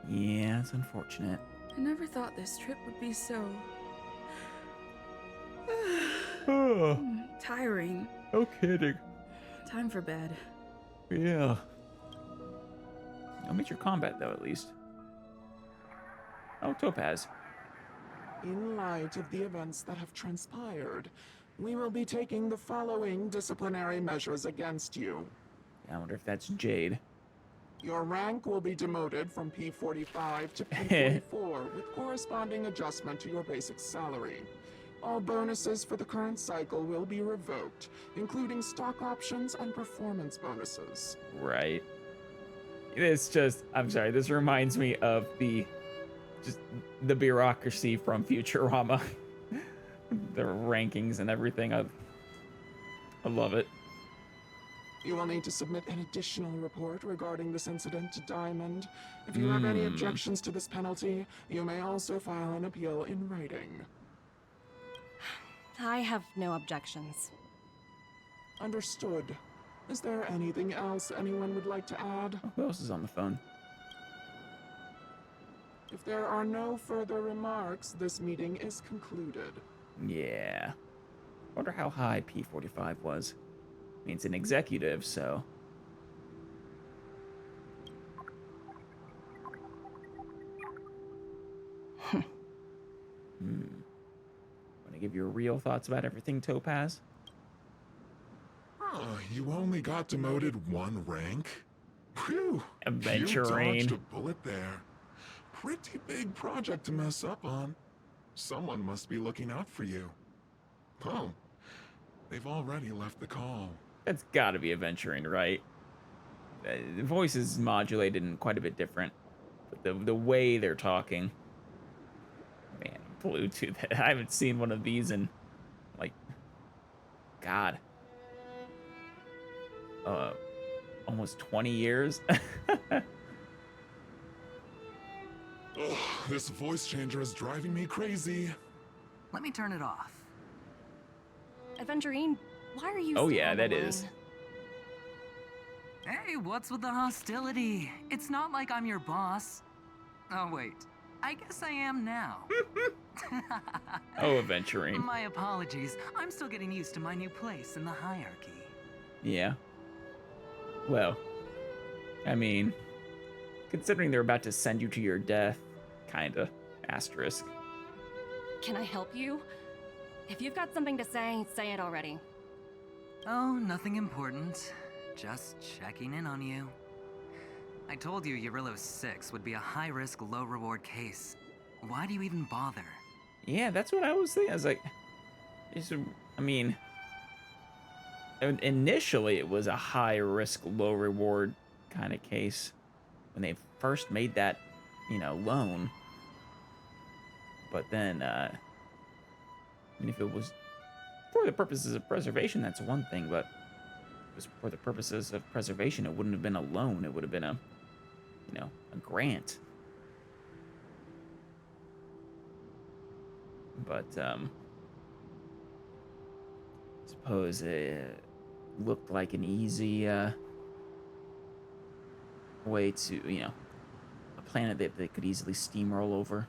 Yeah, it's unfortunate. I never thought this trip would be so... tiring. No kidding. Time for bed. Yeah. No major combat, though, at least. Oh, Topaz. In light of the events that have transpired, we will be taking the following disciplinary measures against you. I wonder if that's Jade. Your rank will be demoted from P45 to P44 with corresponding adjustment to your basic salary. All bonuses for the current cycle will be revoked, including stock options and performance bonuses. Right. I'm sorry, this reminds me of the bureaucracy from Futurama. The rankings and everything. I love it. You will need to submit an additional report regarding this incident to Diamond. If you have any objections to this penalty, you may also file an appeal in writing. I have no objections. Understood. Is there anything else anyone would like to add? Who else is on the phone? If there are no further remarks, this meeting is concluded. Yeah. Wonder how high P45 was. I mean, it's an executive, so... Want to give your real thoughts about everything, Topaz? You only got demoted one rank? Whew! Adventuring. You dodged a bullet there. Pretty big project to mess up on. Someone must be looking out for you. Oh, they've already left the call. That's gotta be adventuring, right? The voice is modulated and quite a bit different. But the way they're talking... Man, Bluetooth. I haven't seen one of these in, like... God. Almost 20 years? Ugh, this voice changer is driving me crazy. Let me turn it off. Aventurine, why are you Oh still yeah, on the that line? is. Hey, what's with the hostility? It's not like I'm your boss. Oh wait, I guess I am now. Oh, adventuring. My apologies. I'm still getting used to my new place in the hierarchy. Yeah. Well, I mean, considering they're about to send you to your death, kinda. Asterisk. Can I help you? If you've got something to say it already. Oh, nothing important. Just checking in on you. I told you Eurillo 6 would be a high-risk, low-reward case. Why do you even bother? Yeah, that's what I was thinking. I was like, I mean, initially it was a high-risk, low-reward kind of case when they first made that, loan. But then, I mean, if it was for the purposes of preservation, that's one thing, but if it was for the purposes of preservation, it wouldn't have been a loan. It would have been a grant. But, suppose it looked like an easy, way to, a planet that they could easily steamroll over.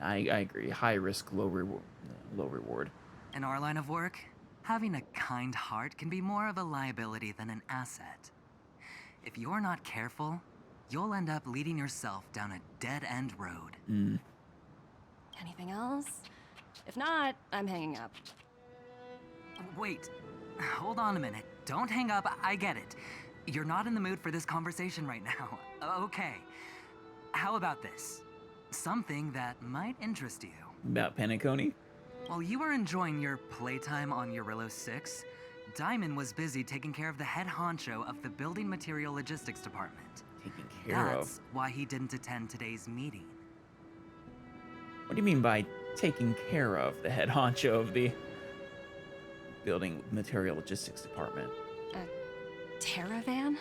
I agree. High risk, low reward. In our line of work, having a kind heart can be more of a liability than an asset. If you're not careful, you'll end up leading yourself down a dead-end road. Anything else? If not, I'm hanging up. Wait, hold on a minute. Don't hang up, I get it. You're not in the mood for this conversation right now. Okay. How about this? Something that might interest you. About Penacony? While you were enjoying your playtime on Eurillo 6, Diamond was busy taking care of the head honcho of the Building Material Logistics Department. Taking care of? That's why he didn't attend today's meeting. What do you mean by taking care of the head honcho of the Building Material Logistics Department? Terravan?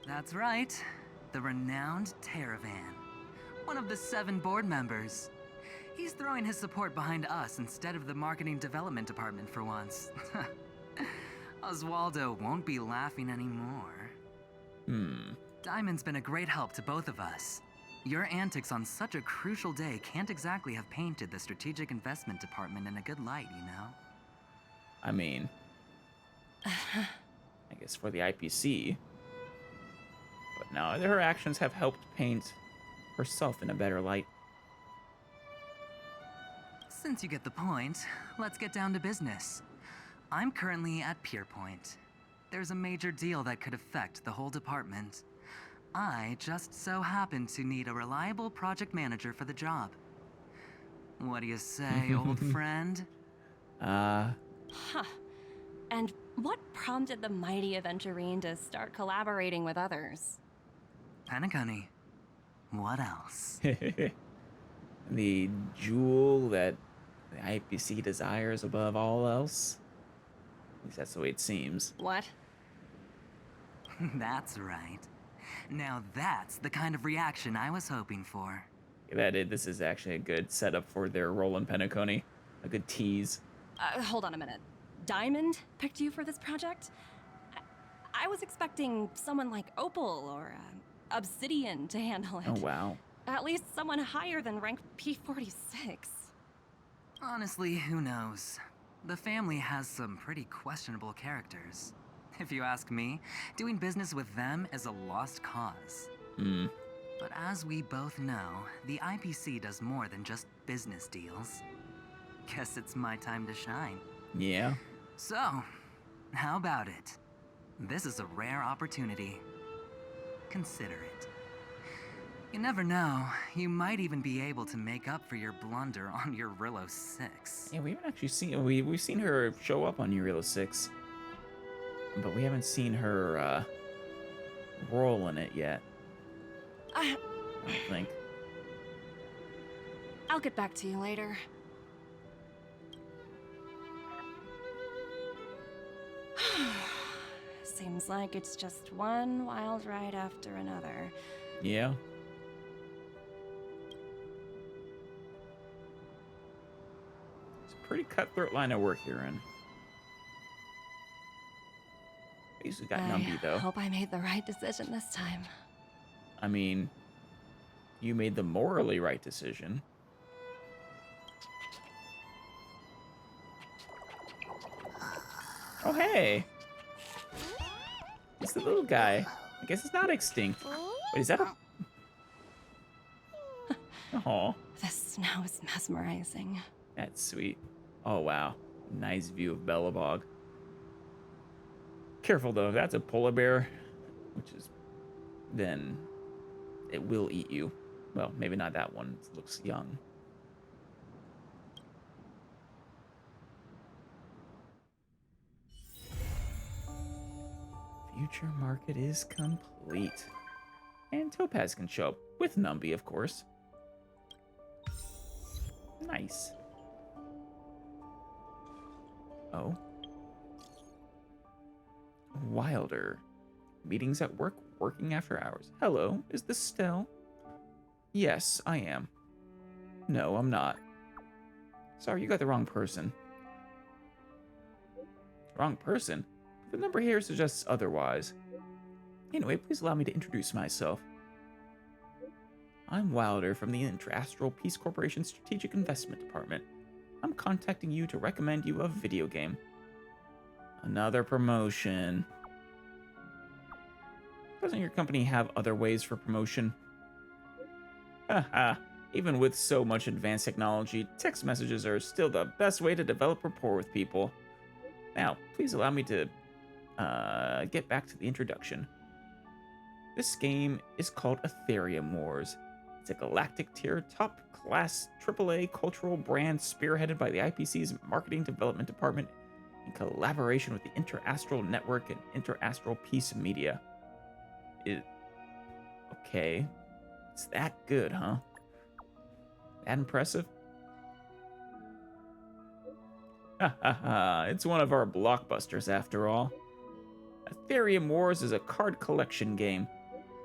That's right. The renowned Terravan. One of the 7 board members. He's throwing his support behind us instead of the marketing development department for once. Oswaldo won't be laughing anymore. Diamond's been a great help to both of us. Your antics on such a crucial day can't exactly have painted the strategic investment department in a good light, you know? I mean, I guess for the IPC. But no, her actions have helped paint herself in a better light. Since you get the point, let's get down to business. I'm currently at Pierpoint. There's a major deal that could affect the whole department. I just so happen to need a reliable project manager for the job. What do you say, old friend? Huh. And what prompted the mighty Aventurine to start collaborating with others? Penacony. What else? The jewel that the IPC desires above all else. At least that's the way it seems. What? That's right. Now that's the kind of reaction I was hoping for. This is actually a good setup for their role in Penacony. A good tease. Hold on a minute. Diamond picked you for this project? I was expecting someone like Opal or Obsidian to handle it. Oh, wow. At least someone higher than rank P46. Honestly, who knows? The family has some pretty questionable characters. If you ask me, doing business with them is a lost cause. But as we both know, the IPC does more than just business deals. Guess it's my time to shine. Yeah. So, how about it? This is a rare opportunity. Consider it. You never know, you might even be able to make up for your blunder on Eurilo 6. Yeah, we haven't actually seen... We've seen her show up on Eurilo 6. But we haven't seen her role in it yet. I don't think. I'll get back to you later. Seems like it's just one wild ride after another. Yeah. It's a pretty cutthroat line of work you're in. At least we got Numby, though. I hope I made the right decision this time. I mean, you made the morally right decision. Oh, hey. It's the little guy. I guess it's not extinct. Wait, is that a... Aw. The snow is mesmerizing. That's sweet. Oh, wow. Nice view of Belobog. Careful, though. If that's a polar bear, which is... then it will eat you. Well, maybe not that one. It looks young. Future market is complete. And Topaz can show up with Numby, of course. Nice. Oh. Wilder. Meetings at work, working after hours. Hello, is this Stell? Yes, I am. No, I'm not. Sorry, you got the wrong person. Wrong person? The number here suggests otherwise. Anyway, please allow me to introduce myself. I'm Wilder from the Inter-Astral Peace Corporation's Strategic Investment Department. I'm contacting you to recommend you a video game. Another promotion. Doesn't your company have other ways for promotion? Haha, even with so much advanced technology, text messages are still the best way to develop rapport with people. Now, please allow me to get back to the introduction. This game is called Ethereum Wars. It's a galactic tier, top-class AAA cultural brand spearheaded by the IPC's Marketing Development Department in collaboration with the Inter-Astral Network and Inter-Astral Peace Media. Okay. It's that good, huh? That impressive? Ha ha ha, it's one of our blockbusters after all. Ethereum Wars is a card collection game,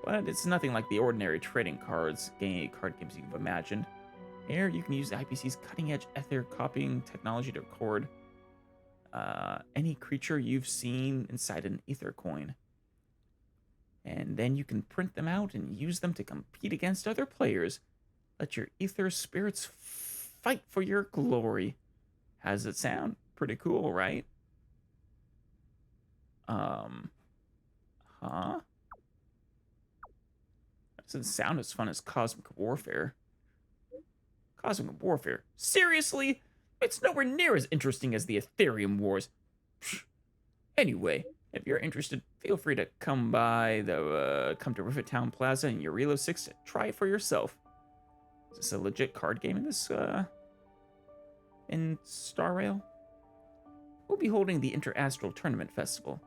but it's nothing like the ordinary trading card games you've imagined. Here, you can use the IPC's cutting-edge Ether copying technology to record any creature you've seen inside an Ether coin. And then you can print them out and use them to compete against other players. Let your Ether spirits fight for your glory. How does it sound? Pretty cool, right? Huh? That doesn't sound as fun as Cosmic Warfare. Cosmic Warfare? Seriously? It's nowhere near as interesting as the Ethereum Wars. Anyway, if you're interested, feel free to come to Rivet Town Plaza in Urilo 6 to try it for yourself. Is this a legit card game in Star Rail? We'll be holding the Inter-Astral Tournament Festival.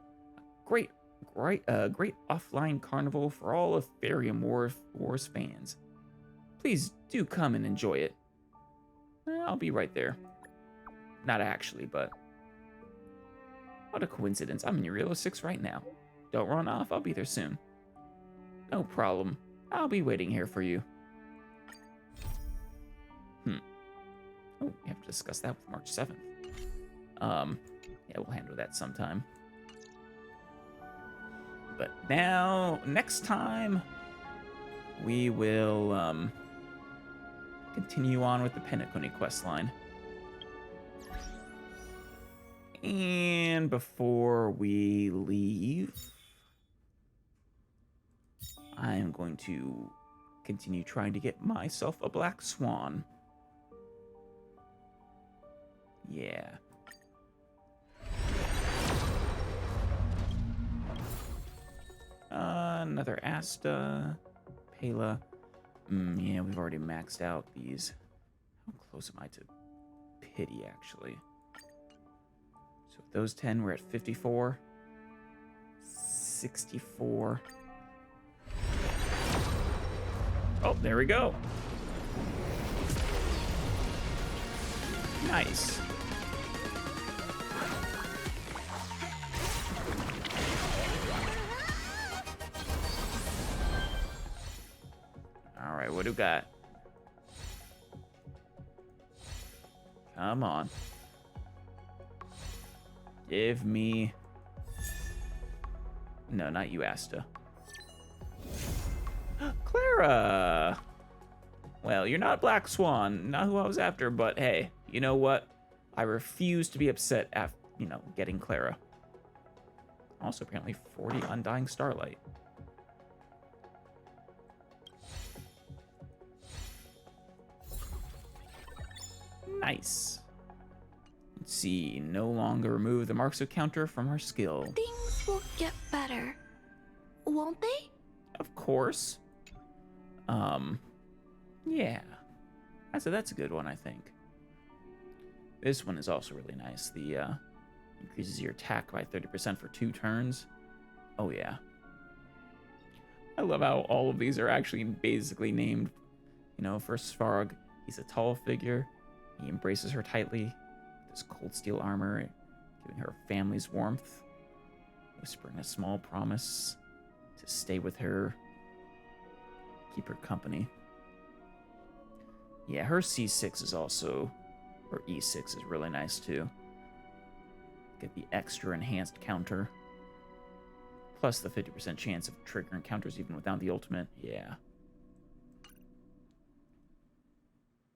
Great offline carnival for all Ethereum Wars fans. Please do come and enjoy it. I'll be right there. Not actually, but what a coincidence. I'm in Urilo 6 right now. Don't run off, I'll be there soon. No problem. I'll be waiting here for you. Oh, we have to discuss that with March 7th. Yeah, we'll handle that sometime. But now, next time, we will, continue on with the Penacony questline. And before we leave, I am going to continue trying to get myself a black swan. Yeah. Another Asta, Pela. Yeah, we've already maxed out these. How close am I to Pity, actually? So with those 10, we're at 54. 64. Oh, there we go. Nice. All right, what do we got? Come on. Give me... No, not you, Asta. Clara! Well, you're not Black Swan, not who I was after, but hey, you know what? I refuse to be upset after, getting Clara. Also, apparently 40 Undying Starlight. Nice. Let's see, no longer remove the marks of counter from her skill. Things will get better, won't they? Of course. Yeah. That's a good one, I think. This one is also really nice. The, increases your attack by 30% for 2 turns. Oh, yeah. I love how all of these are actually basically named. For Svarog, he's a tall figure. He embraces her tightly with his cold steel armor, giving her family's warmth, whispering a small promise to stay with her, keep her company. Yeah, her C6 is also, or E6 is really nice too. Get the extra enhanced counter, plus the 50% chance of triggering counters even without the ultimate. Yeah.